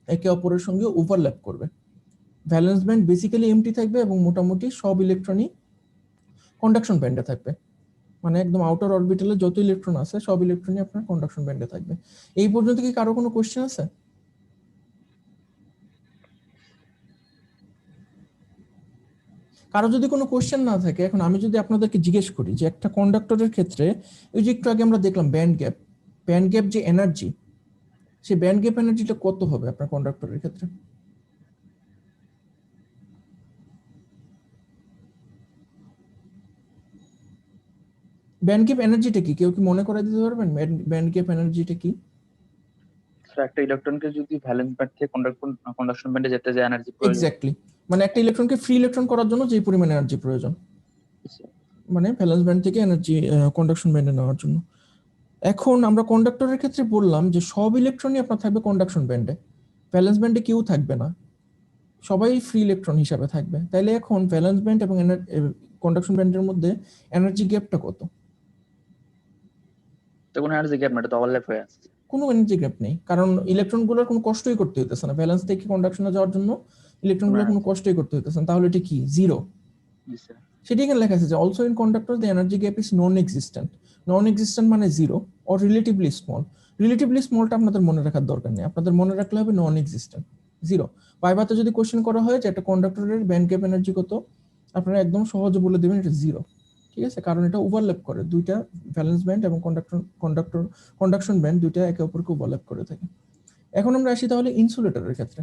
একে অপরের সঙ্গে ওভারল্যাপ করবে। ভ্যালেন্স ব্যান্ড বেসিক্যালি এমটি থাকবে এবং মোটামুটি সব ইলেকট্রনই কন্ডাকশন ব্যান্ডে থাকবে, মানে একদম আউটার অরবিটালে যত ইলেকট্রন আছে সব ইলেকট্রনই আপনার কন্ডাকশন ব্যান্ডে থাকবে। এই পর্যন্ত কি কারো কোনো কোশ্চেন আছে? কারো যদি কোনো কোশ্চেন না থাকে, এখন আমি যদি আপনাদেরকে জিজ্ঞেস করি যে একটা কন্ডাক্টরের ক্ষেত্রে ওই যে একটু আগে আমরা দেখলাম ব্যান্ড গ্যাপ যে এনার্জি, সেই ব্যান্ড গ্যাপ এনার্জিটা কত হবে আপনার কন্ডাক্টরের ক্ষেত্রে? ব্যান্ড গ্যাপ এনার্জিটা কি কেউ কি মনে করে দিতে পারবেন? ব্যান্ড গ্যাপ এনার্জিটা কি? স্যার একটা ইলেকট্রনকে যদি ভ্যালেন্স ব্যান্ড থেকে কন্ডাকশন ব্যান্ডে যেতে যে এনার্জি প্রয়োজন, এক্স্যাক্টলি, মানে একটা ইলেকট্রনকে ফ্রি ইলেকট্রন করার জন্য যে পরিমাণ এনার্জি প্রয়োজন, মানে ভ্যালেন্স ব্যান্ড থেকে এনার্জি কন্ডাকশন ব্যান্ডে নেওয়ার জন্য। এখন আমরা কন্ডাক্টরের ক্ষেত্রে বললাম যে সব ইলেকট্রনই আপনার থাকবে কন্ডাকশন ব্যান্ডে, ভ্যালেন্স ব্যান্ডে কেউ থাকবে না, সবাই ফ্রি ইলেকট্রন হিসাবে থাকবে। তাইলে এখন ভ্যালেন্স ব্যান্ড এবং কন্ডাকশন ব্যান্ডের মধ্যে এনার্জি গ্যাপটা কত? তো কোনো এনার্জি গ্যাপ না, এটা তো ওভারল্যাপ হয়ে আসছে। কোনো এনার্জি গ্যাপ নেই, কারণ ইলেকট্রনগুলোর কোনো কষ্টই করতে হইতেছে না ভ্যালেন্স থেকে কন্ডাকশনে যাওয়ার জন্য, ইলেকট্রনগুলোর কোনো কষ্টই করতে হইতেছে না। তাহলে এটা কি জিরো? জি স্যার। সেটি এখানে লেখা আছে যে also in conductor the energy gap is non existent. Non existent মানে zero or relatively small. Relatively স্মলটা আপনাদের মনে রাখার দরকার নেই, আপনাদের মনে রাখলে হবে নন এক্সিস্টেন্ট, জিরো। ভাইভাতে যদি কোশ্চেন করা হয় যে একটা কন্ডাক্টরের ব্যান্ড গ্যাপ এনার্জি কত, আপনারা একদম সহজে বলে দেবেন এটা জিরো, ঠিক আছে? কারণ এটা ওভারল্যাপ করে, দুইটা ভ্যালেন্স ব্যান্ড এবং কন্ডাকশন ব্যান্ড দুইটা একে অপরকে ওভারল্যাপ করে থাকে। এখন আমরা আসি তাহলে ইনসুলেটরের ক্ষেত্রে।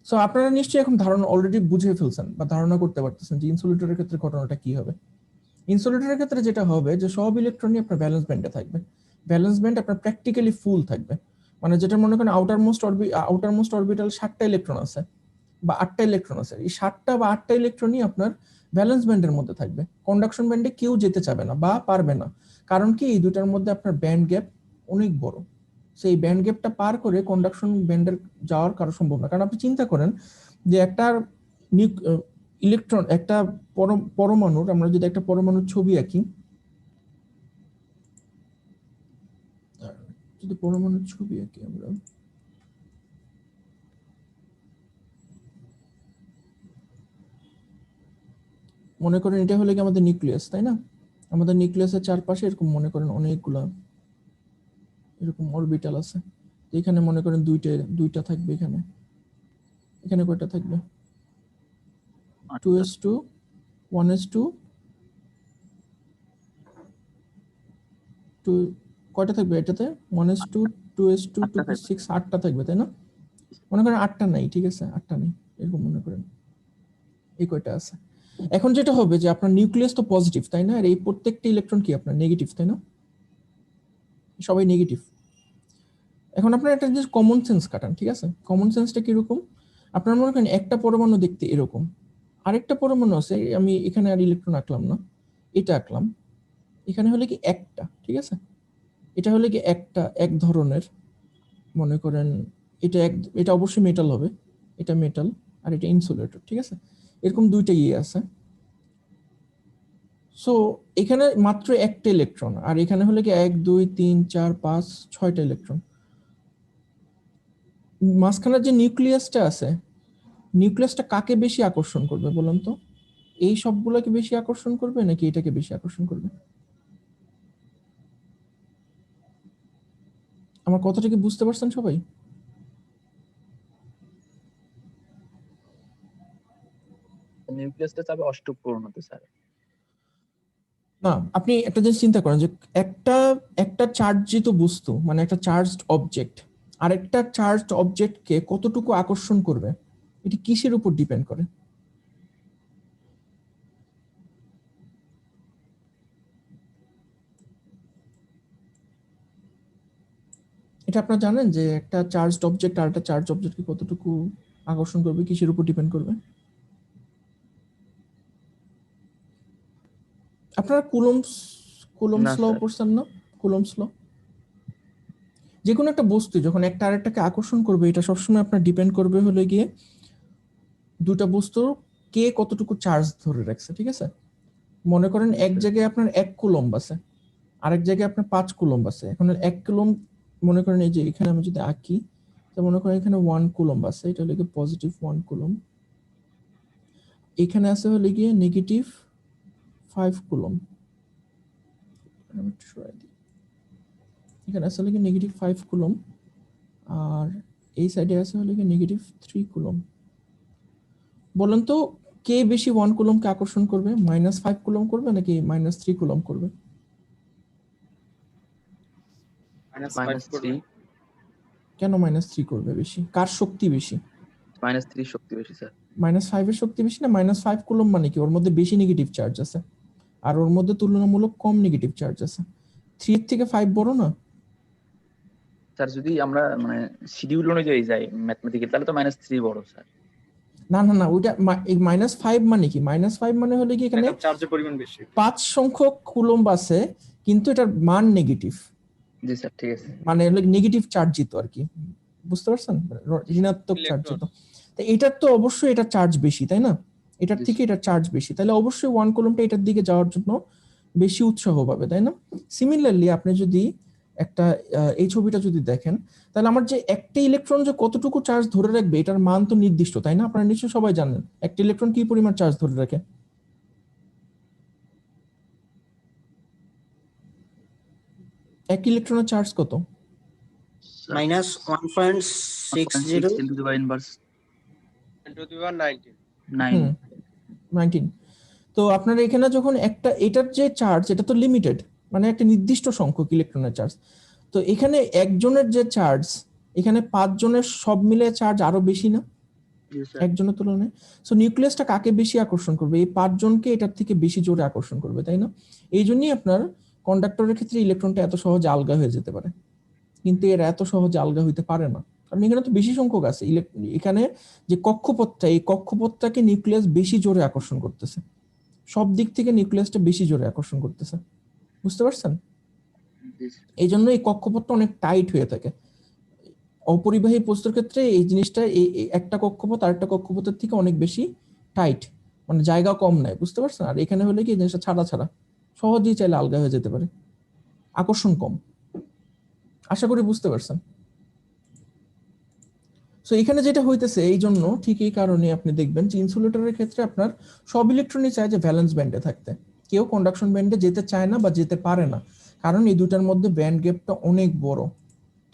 সো আপনারা নিশ্চয়ই এখন ধারণা অলরেডি বুঝে ফেলছেন বা ধারণা করতে পারতেছেন যে ইনসুলেটরের ক্ষেত্রে ঘটনাটা কি হবে। ইনসুলেটরের ক্ষেত্রে যেটা হবে যে সব ইলেকট্রনই আপনার ব্যালেন্স ব্যান্ডে থাকবে, ব্যালেন্স ব্যান্ড আপনার প্র্যাকটিক্যালি ফুল থাকবে, মানে যেটা মনে করেন আউটার মোস্ট অরবিটাল 7টা ইলেকট্রন আছে বা 8টা ইলেকট্রন আছে, এই 7টা বা 8টা ইলেকট্রনই আপনার ব্যালেন্স ব্যান্ডের মধ্যে থাকবে, কন্ডাকশন ব্যান্ডে কেউ যেতে চাবে না বা পারবে না। কারণ কি এই দুটার মধ্যে আপনার ব্যান্ড গ্যাপ অনেক বড়, সেই ব্যান্ড গ্যাপটা পার করে কন্ডাকশন ব্যান্ডের যাওয়ার কারো সম্ভব না। কারণ আপনি চিন্তা করেন যে একটা ইলেকট্রন, একটা পরমাণুর, আমরা যদি একটা পরমাণুর ছবি আঁকি, যদি পরমাণুর ছবি আঁকি আমরা, মনে করেন এটা হলো কি আমাদের নিউক্লিয়াস, তাই না? আমাদের নিউক্লিয়াসের চারপাশে এরকম মনে করেন অনেকগুলা এরকম অরবিটাল আছে। এখানে মনে করেন দুইটা থাকবে, এখানে এখানে কয়টা থাকবে? 2s2 1s2 2 কয়টা থাকবে এটাতে? 1s2 2s2 2p6 8টা থাকবে, তাই না? মনে করেন 8টা নাই, ঠিক আছে, 8টা নেই, এরকম মনে করেন এই কয়টা আছে। এখন যেটা হবে যে আপনার নিউক্লিয়াস তো পজিটিভ, তাই না? আর এই প্রত্যেকটা ইলেকট্রন কি আপনার নেগেটিভ, তাই না? সবাই নেগেটিভ। এখন আপনার একটা জিনিস কমন সেন্স কাটান, ঠিক আছে? কমন সেন্সটা কিরকম? আপনার মনে করেন একটা পরমাণু দেখতে এরকম, আরেকটা পরমাণু আছে, আমি এখানে আর ইলেকট্রন আঁকলাম না, এটা আঁকলাম, এখানে হলে কি একটা, ঠিক আছে? এটা হলে কি একটা এক ধরনের, মনে করেন এটা অবশ্যই মেটাল হবে, এটা মেটাল আর এটা ইনসুলেটর, ঠিক আছে? এরকম দুইটা ইয়ে আছে। সো এখানে মাত্র একটা ইলেকট্রন, আর এখানে হলে কি 1 2 3 4 5 6টা ইলেকট্রন। মাঝখানে যে নিউক্লিয়াসটা আছে, নিউক্লিয়াসটা কাকে বেশি আকর্ষণ করবে বলুন তো? এই সবগুলোকে বেশি আকর্ষণ করবে নাকি এটাকে বেশি আকর্ষণ করবে? আমার কথাটা কি বুঝতে পারছেন সবাই? নিউক্লিয়াসটা চাবে অষ্টক পূরণ হতে স্যার। না, আপনি একটা জিনিস চিন্তা করেন যে একটা চার্জিত বস্তু, মানে একটা চার্জড অবজেক্ট আরেকটা চার্জড অবজেক্টকে কতটুকু আকর্ষণ করবে, এটি কিসের উপর ডিপেন্ড করে? এটা আপনারা জানেন যে একটা চার্জড অবজেক্ট আর একটা চার্জ অবজেক্টকে কতটুকু আকর্ষণ করবে, কিসের উপর ডিপেন্ড করবে? আপনারা কুলম্বস না, ল স্যার। পড়ছেন না? Coulomb's law. যে কোনো একটা বস্তু যখন একটা আরেকটাকে আকর্ষণ করবে, এটা সবসময় আপনার ডিপেন্ড করবে হলো গিয়ে দুটা বস্তুর কে কতটুকু চার্জ ধরে রাখছে, ঠিক আছে? মনে করেন এক জায়গায় আপনার 1 কুলম্ব আছে, আরেক জায়গায় আপনার 5 কুলম্ব আছে। এখন 1 কুলম্ব মনে করেন এই যে এখানে আমি যদি আঁকি, তো মনে করেন এখানে 1 কুলম্ব আছে, এটা হলো গিয়ে পজিটিভ 1 কুলম্ব, এখানে আছে হলো গিয়ে নেগেটিভ 5 কুলম্ব, আমি একটু সরাই দিই, এখানে আছে হলো গিয়ে নেগেটিভ 5 কুলম্ব, আর এই সাইডে আছে হলো গিয়ে নেগেটিভ 3 কুলম্ব। বলেন তো কে বেশি 1 কুলম্বকে আকর্ষণ করবে, -5 কুলম্ব করবে নাকি -3 কুলম্ব করবে? -3 কেন -3 করবে বেশি? কার শক্তি বেশি? -3 শক্তি বেশি স্যার। -5 এর শক্তি বেশি না? -5 কুলম্ব মানে কি ওর মধ্যে বেশি নেগেটিভ চার্জ আছে আর ওর মধ্যে তুলনামূলক কম নেগেটিভ চার্জ আছে। 3 এর থেকে 5 বড় না? স্যার যদি আমরা মানে শিডিউল অনুযায়ী যাই ম্যাথমেটিক্যাল, তাহলে তো -3 বড় স্যার। না না না, ওইটা -5 মানে কি? -5 মানে হলো কি এখানে চার্জের পরিমাণ বেশি। 5 সংখ্যক কুলম্ব আছে কিন্তু এটার মান নেগেটিভ, জি স্যার ঠিক আছে। মানে হলো নেগেটিভ চার্জিত আর কি, বুঝতে পারছেন? ঋণাত্মক চার্জিত। তো এটার তো অবশ্যই এটা চার্জ বেশি, তাই না? এটার থেকে এটা চার্জ বেশি, তাহলে অবশ্যই 1 কুলম্বটা এটার দিকে যাওয়ার জন্য বেশি উৎসাহ পাবে, তাই না? সিমিলারলি আপনি যদি একটা এই ছবিটা যদি দেখেন, তাহলে আমার যে একটা ইলেকট্রন যে কতটুকু চার্জ ধরে রাখবে এটার মান তো নির্দিষ্ট, তাই না? আপনারা নিশ্চয়ই সবাই জানেন একটা ইলেকট্রন কি পরিমাণ চার্জ ধরে রাখে। এক ইলেকট্রনের চার্জ কত? -1.60 into the inverse 10⁻19 9। 19। তো আপনার এখানে যখন একটা এটার যে চার্জ এটা তো লিমিটেড, মানে একটা নির্দিষ্ট সংখ্যক ইলেকট্রনের চার্জ, তো এখানে একজনের যে চার্জ এখানে 5 জনের সব মিলে চার্জ আরো বেশি না জি স্যার। একজনের তুলনায়? সো নিউক্লিয়াসটা কাকে বেশি আকর্ষণ করবে? এই 5 জনকে এটার থেকে বেশি জোরে আকর্ষণ করবে, তাই না? এই জন্যই আপনার কন্ডাক্টরের ক্ষেত্রে ইলেকট্রনটা এত সহজে আলগা হয়ে যেতে পারে, কিন্তু এর এত সহজে আলগা হইতে পারে না, কারণ এখানে তো বেশি সংখ্যক আছে। এখানে যে কক্ষপথটা, এই কক্ষপথটাকে নিউক্লিয়াস বেশি জোরে আকর্ষণ করতেছে, সব দিক থেকে নিউক্লিয়াসটা বেশি জোরে আকর্ষণ করতেছে, বুঝতে পারছেন? জি স্যার। এই জন্য এই কক্ষপথটা অনেক টাইট হয়ে থাকে। অপরিবাহী বস্তুর ক্ষেত্রে এই জিনিসটা এই একটা কক্ষপথ আরেকটা কক্ষপথের থেকে অনেক বেশি টাইট, মানে জায়গা কম নেয়, বুঝতে পারছেন? আর এখানে হলে কি জিনিসটা ছাড়া ছাড়া সহজেই চাইলে আলগা হয়ে যেতে পারে, আকর্ষণ কম। আশা করি বুঝতে পারছেন। সো এখানে যেটা হইতেছে এই জন্য ঠিক এই কারণে আপনি দেখবেন যে ইনসুলেটরের ক্ষেত্রে আপনার সব ইলেকট্রনই চায় যে ভ্যালেন্স ব্যান্ডে থাকতে, কেউ কন্ডাকশন ব্যান্ডে যেতে চায় না বা যেতে পারে না, কারণ এই দুটার মধ্যে ব্যান্ড গ্যাপটা অনেক বড়।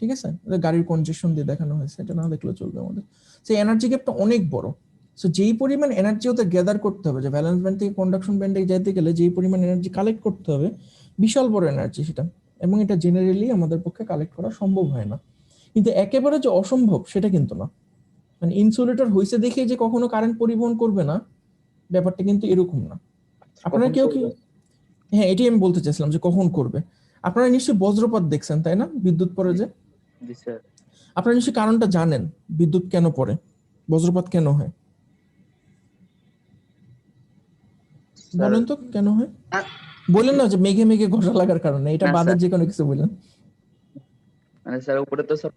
ঠিক আছে, এটা গাড়ির কনজেকশন দিয়ে দেখানো হয়েছে, এটা না দেখলেও চলবে আমাদের। সেই এনার্জি গ্যাপটা অনেক বড়। সো যেই পরিমাণ এনার্জি ওদের গ্যাদার করতে হবে, যে ভ্যালেন্স ব্যান্ড থেকে কন্ডাকশন ব্যান্ডে যেতে গেলে যেই পরিমাণ এনার্জি কালেক্ট করতে হবে, বিশাল বড় এনার্জি সেটা, এবং এটা জেনারেলি আমাদের পক্ষে কালেক্ট করা সম্ভব হয় না। কিন্তু একেবারে যে অসম্ভব সেটা কিন্তু না, মানে ইনসুলেটর হইছে দেখে যে কখনো কারেন্ট পরিবহন করবে না, ব্যাপারটা কিন্তু এরকম না। আপনারা কেউ কি, হ্যাঁ এটাই আমি বলতে চাইছিলাম যে কখন করবে। আপনারা নিশ্চয়ই বজ্রপাত দেখছেন, তাই না? বিদ্যুৎ পড়ে যে, জি স্যার। আপনারা নিশ্চয়ই কারণটা জানেন, বিদ্যুৎ কেন পড়ে, বজ্রপাত কেন হয়, বলেন তো কেন হয়? বলেন না যে মেঘে মেঘে ঘষা লাগার কারণে, এটা না, বাদের স্যার। যে কোনো কিছু বলেন। মানে স্যার উপরে তো স্যার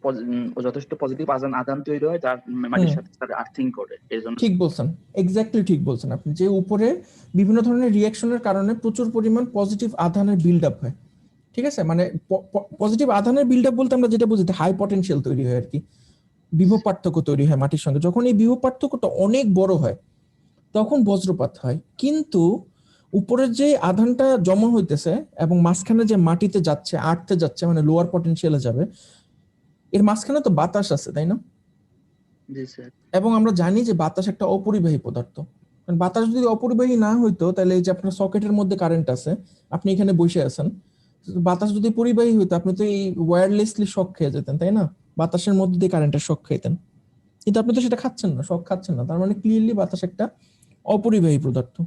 যথেষ্ট পজিটিভ আদান তৈরি হয়, যার মাটির সাথে স্যার আর্থিং করে, এই জন্য। ঠিক বলছেন, এক্স্যাক্টলি ঠিক বলছেন আপনি, যে উপরে বিভিন্ন ধরনের রিঅ্যাকশনের কারণে প্রচুর পরিমাণ পজিটিভ আধানের বিল্ড আপ হয়। ঠিক আছে, মানে পজিটিভ আধানের বিল্ড আপ বলতে আমরা যেটা বুঝি হাই পটেনশিয়াল তৈরি হয় আর কি, বিভব পার্থক্য তৈরি হয় মাটির সঙ্গে। যখন এই বিভব পার্থক্যটা অনেক বড় হয় তখন বজ্রপাত হয়। কিন্তু উপরের যে আধানটা জমা হইতেছে এবং মাঝখানে যে মাটিতে যাচ্ছে, আর্থে যাচ্ছে, মানে লোয়ার পটেনশিয়ালে যাবে, এর মাঝখানে তো বাতাস আছে, তাই না? জি স্যার। এবং আমরা জানি যে বাতাস একটা অপরিবাহী পদার্থ। কারণ বাতাস যদি অপরিবাহী না হইতো তাহলে এই যে আপনার সকেটের মধ্যে কারেন্ট আছে, আপনি এখানে বসে আছেন, বাতাস যদি পরিবাহী হইতো আপনি তো এই ওয়্যারলেসলি শক খেয়ে যেতেন, তাই না? বাতাসের মধ্যে দিয়ে কারেন্টের শক খেতেন, কিন্তু আপনি তো সেটা খাচ্ছেন না, শক খাচ্ছেন না, তার মানে ক্লিয়ারলি বাতাস একটা অপরিবাহী পদার্থ।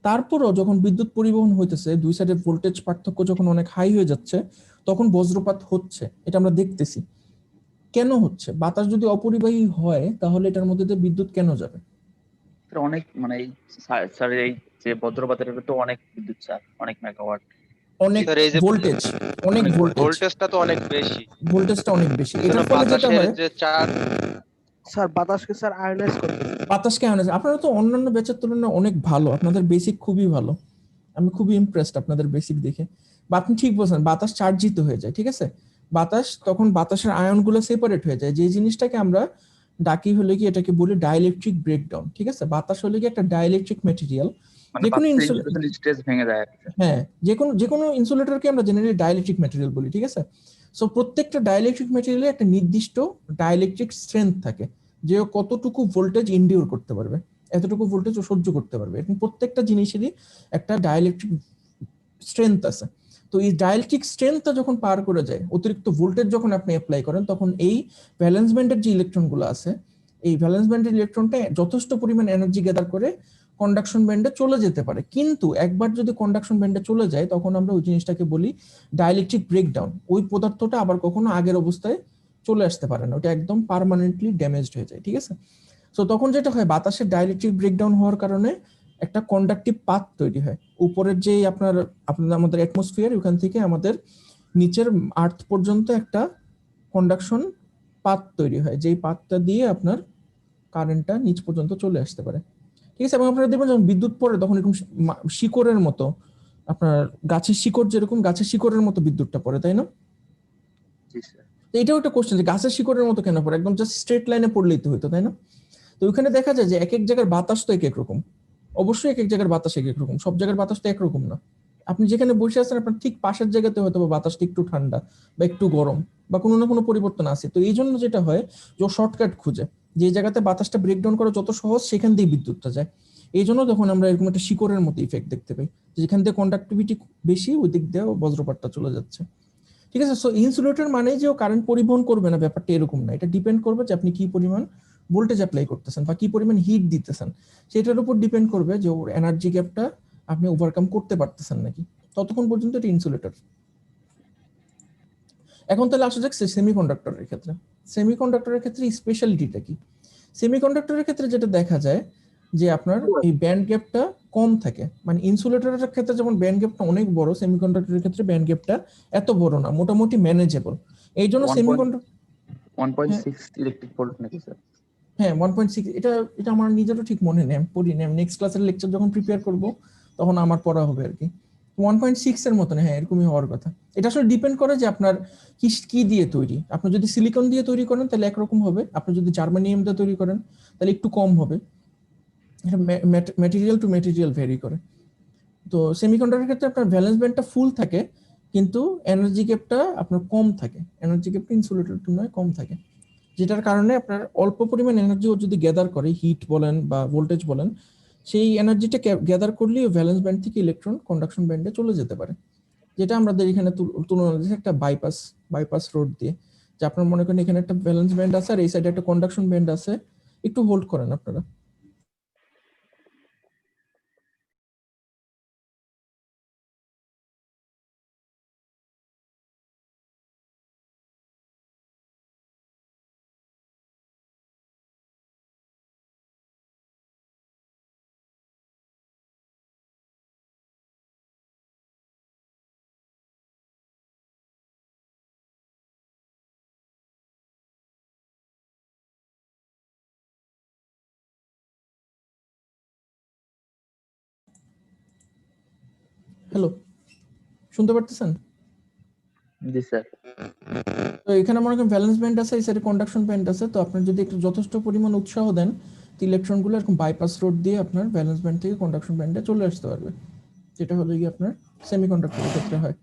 তারপরও যখন বিদ্যুৎ পরিবহন হইতেছে, দুই সাইডের ভোল্টেজ পার্থক্য যখন অনেক হাই হয়ে যাচ্ছে তখন বজ্রপাত হচ্ছে, এটা আমরা দেখতেছি। কেন হচ্ছে? বাতাস যদি অপরিবাহী হয় তাহলে এটার মধ্যে দিয়ে বিদ্যুৎ কেন যাবে? স্যার অনেক মানে এই স্যার এই যে বজ্রপাতের তো অনেক বিদ্যুৎ স্যার, অনেক মেগাওয়াট, অনেক স্যার এই যে ভোল্টেজ, অনেক ভোল্টেজ, ভোল্টেজটা তো অনেক বেশি, ভোল্টেজটা অনেক বেশি। এজন্য এটার ফলে যেটা বাতাসের হয়, যে চার্জ, স্যার বাতাসকে স্যার আয়োনাইজ করতেছে। বাতাসকে আনে। আপনারা তো অন্যান্য ব্যাচের তুলনায় অনেক ভালো, আপনাদের বেসিক খুবই ভালো। আমি খুবই ইমপ্রেসড আপনাদের বেসিক দেখে। বা আপনি ঠিক বলছেন, বাতাস চার্জিত হয়ে যায়, ঠিক আছে। তখন বাতাসের আয়নগুলো সেপারেট হয়ে যায়, যে জিনিসটাকে আমরা ডাকি হলে কি, এটাকে বলি ডাইইলেকট্রিক ব্রেকডাউন, ঠিক আছে। বাতাস হলে কি একটা ডাইইলেকট্রিক ম্যাটেরিয়াল, মানে যে কোনো বাতাসের ইনসুলেশন স্ট্রেস ভেঙে যায় আর কি। হ্যাঁ, যে কোনো ইনসুলেটরকে আমরা জেনারেলি ডাইইলেকট্রিক ম্যাটেরিয়াল বলি, ঠিক আছে। সো প্রত্যেকটা ডাইইলেকট্রিক ম্যাটেরিয়ালে একটা নির্দিষ্ট ডাইইলেকট্রিক স্ট্রেংথ থাকে, যে ও কতটুকু ভোল্টেজ ইনডিউর করতে পারবে, এতটুকু ভোল্টেজ ও সহ্য করতে পারবে। এবং প্রত্যেকটা জিনিসেরই একটা ডাইইলেকট্রিক স্ট্রেংথ আছে। তো এই ডাইইলেকট্রিক স্ট্রেংথটা যখন পার করে যায়, অতিরিক্ত ভোল্টেজ যখন আপনি অ্যাপ্লাই করেন, তখন এই ভ্যালেন্স ব্যান্ডের যে ইলেকট্রনগুলো আছে, এই ভ্যালেন্স ব্যান্ডের ইলেকট্রনটা যথেষ্ট পরিমাণ এনার্জি গ্যাদার করে কন্ডাকশন ব্যান্ডে চলে যেতে পারে। কিন্তু একবার যদি কন্ডাকশন ব্যান্ডে চলে যায়, তখন আমরা ওই জিনিসটাকে বলি ডাইইলেকট্রিক ব্রেকডাউন। ওই পদার্থটা আবার কখনো আগের অবস্থায় চলে আসতে পারে না, ওটা একদম পার্মানেন্টলি ড্যামেজড হয়ে যায়, ঠিক আছে। সো তখন যেটা হয়, বাতাসের ডাইইলেকট্রিক ব্রেকডাউন হওয়ার কারণে একটা কন্ডাকটিভ পাথ তৈরি হয়। উপরের যে আমাদের অ্যাটমসফিয়ার, ওখান থেকে আমাদের নিচের আর্থ পর্যন্ত একটা কন্ডাকশন পাথ তৈরি হয়, যেই পাথটা দিয়ে আপনার কারেন্টটা নিচ পর্যন্ত চলে আসতে পারে, ঠিক আছে। এবং আপনারা দেখবেন যখন বিদ্যুৎ পড়ে, তখন এরকম শিকড়ের মতো, আপনার গাছের শিকড় যেরকম, গাছের শিকড়ের মতো বিদ্যুৎটা পড়ে, তাই না? জি স্যার। তো এটাও একটা কোশ্চেন, যে গাছের শিকড়ের মতো কেন পড়ে, একদম জাস্ট স্ট্রেট লাইনে পড়লেই তো হইতো, তাই না? তো ওখানে দেখা যায় যে এক এক জায়গার বাতাস তো এক এক রকম, অবশ্যই এক এক জায়গার বাতাস এক এক রকম, সব জায়গার বাতাস তো একরকম না। আপনি যেখানে বসে আছেন, আপনার ঠিক পাশের জায়গাতে হয়তো বাতাসটা একটু ঠান্ডা বা একটু গরম বা কোনো না কোনো পরিবর্তন আছে। তো এই জন্য যেটা হয়, যে শর্টকাট খুঁজে, যে জায়গাতে বাতাসটা ব্রেকডাউন করা যত সহজ, সেখান দিয়ে বিদ্যুৎটা যায়। এই জন্য তখন আমরা এরকম একটা শিকড়ের মতো ইফেক্ট দেখতে পাই, যেখান থেকে কন্ডাক্টিভিটি বেশি, ওই দিক দিয়ে বজ্রপাতটা চলে যাচ্ছে, ঠিক আছে। সো ইনসুলেটর মানে যে ও কারেন্ট পরিবহন করবে না, ব্যাপারটা এরকম না। এটা ডিপেন্ড করবে যে আপনি কি পরিমাণ ভোল্টেজ অ্যাপ্লাই করতেছেন বা কি পরিমাণ হিট দিতেছেন, সেটার উপর ডিপেন্ড করবে যে ওর এনার্জি গ্যাপটা আপনি ওভারকাম করতে পারতেছেন নাকি। ততক্ষণ পর্যন্ত এটা ইনসুলেটর। এখন তাহলে আসা যাক সেমিকন্ডাক্টরের ক্ষেত্রে। সেমিকন্ডাক্টরের ক্ষেত্রে স্পেশালিটিটা কি? সেমিকন্ডাক্টরের ক্ষেত্রে যেটা দেখা যায়, যে আপনার এই ব্যান্ড গ্যাপটা কম থাকে। মানে ইনসুলেটরের ক্ষেত্রে যেমন ব্যান্ড গ্যাপটা অনেক বড়, সেমিকন্ডাক্টরের ক্ষেত্রে ব্যান্ড গ্যাপটা এত বড় না, মোটামুটি ম্যানেজেবল। এই জন্য সেমিকন্ডাক্টর 1.6 ইলেকট্রিক ভোল্ট নাকি স্যার? হ্যাঁ 1.6, এটা এটা আমার নিজেরও ঠিক মনে নেই, আমি পড়ি না। নেক্সট ক্লাসের লেকচার যখন প্রিপেয়ার করব, তখন আমার পড়া হবে আর কি। 1.6 এর মতন, হ্যাঁ এরকমই হওয়ার কথা। এটা আসলে ডিপেন্ড করে যে আপনার কি দিয়ে তৈরি। আপনি যদি সিলিকন দিয়ে তৈরি করেন, তাহলে একরকম হবে। আপনি যদি জার্মানিয়াম দিয়ে তৈরি করেন, তাহলে একটু কম হবে। এটা ম্যাটেরিয়াল টু ম্যাটেরিয়াল ভ্যারি করে। তো সেমিকন্ডাক্টরের ক্ষেত্রে আপনার ভ্যালেন্স ব্যান্ডটা ফুল থাকে, কিন্তু এনার্জি গ্যাপটা আপনার কম থাকে। এনার্জি গ্যাপটা ইনসুলেটরের তুলনায় কম থাকে, যেটার কারণে আপনার অল্প পরিমাণ এনার্জি ও যদি গ্যাদার করে, হিট বলেন বা ভোল্টেজ বলেন, সেই এনার্জিটা গ্যাদার করলেই ভ্যালেন্স ব্যান্ড থেকে ইলেকট্রন কন্ডাকশন ব্যান্ডে চলে যেতে পারে। যেটা আমাদের এখানে তুলনা দিচ্ছে একটা বাইপাস রোড দিয়ে, যে আপনার মনে করেন এখানে একটা ভ্যালেন্স ব্যান্ড আছে আর এই সাইডে একটা কন্ডাকশন ব্যান্ড আছে। একটু হোল্ড করেন আপনারা। হ্যালো, শুনতে পারতেছেন? জি স্যার। তো এখানে মনে করেন ভ্যালেন্স ব্যান্ড আছে, এই সাইডে কন্ডাকশন ব্যান্ড আছে। তো আপনি যদি একটু যথেষ্ট পরিমাণ উৎসাহ দেন, তো ইলেকট্রনগুলো এরকম বাইপাস রোড দিয়ে আপনার ভ্যালেন্স ব্যান্ড থেকে কন্ডাকশন ব্যান্ডে চলে আসতে পারবে, যেটা হলো কি আপনার সেমিকন্ডাক্টরের ক্ষেত্রে হয়।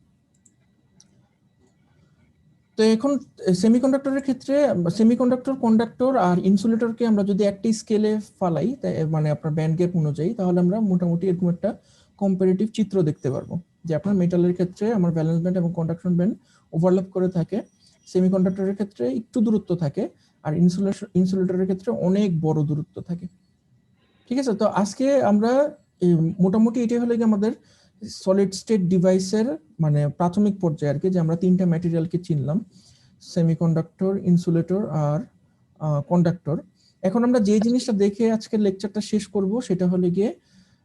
তো এখন সেমিকন্ডাক্টরের ক্ষেত্রে সেমিকন্ডাক্টর, কন্ডাক্টর আর ইনসুলেটরকে আমরা যদি একটি স্কেলে ফালাই, মানে আপনার ব্যান্ড গ্যাপ অনুযায়ী, তাহলে আমরা মোটামুটি এরকম একটা কম্পারেটিভ চিত্র দেখতে পারবো, যে আপনার মেটালের ক্ষেত্রে আমার ভ্যালেন্স ব্যান্ড এবং কন্ডাকশন ব্যান্ড ওভারল্যাপ করে থাকে, সেমিকন্ডাক্টরের ক্ষেত্রে একটু দূরত্ব থাকে, আর ইনসুলেটরের ক্ষেত্রে অনেক বড় দূরত্ব থাকে, ঠিক আছে। তো আজকে আমরা মোটামুটি এটাই হলো কি আমাদের সলিড স্টেট ডিভাইসের মানে প্রাথমিক পর্যায়ে আর কি, যে আমরা তিনটা ম্যাটেরিয়ালকে চিনলাম, সেমিকন্ডাক্টর, ইনসুলেটর আর কন্ডাক্টর। এখন আমরা যে জিনিসটা দেখে আজকের লেকচারটা শেষ করব, সেটা হলো গিয়ে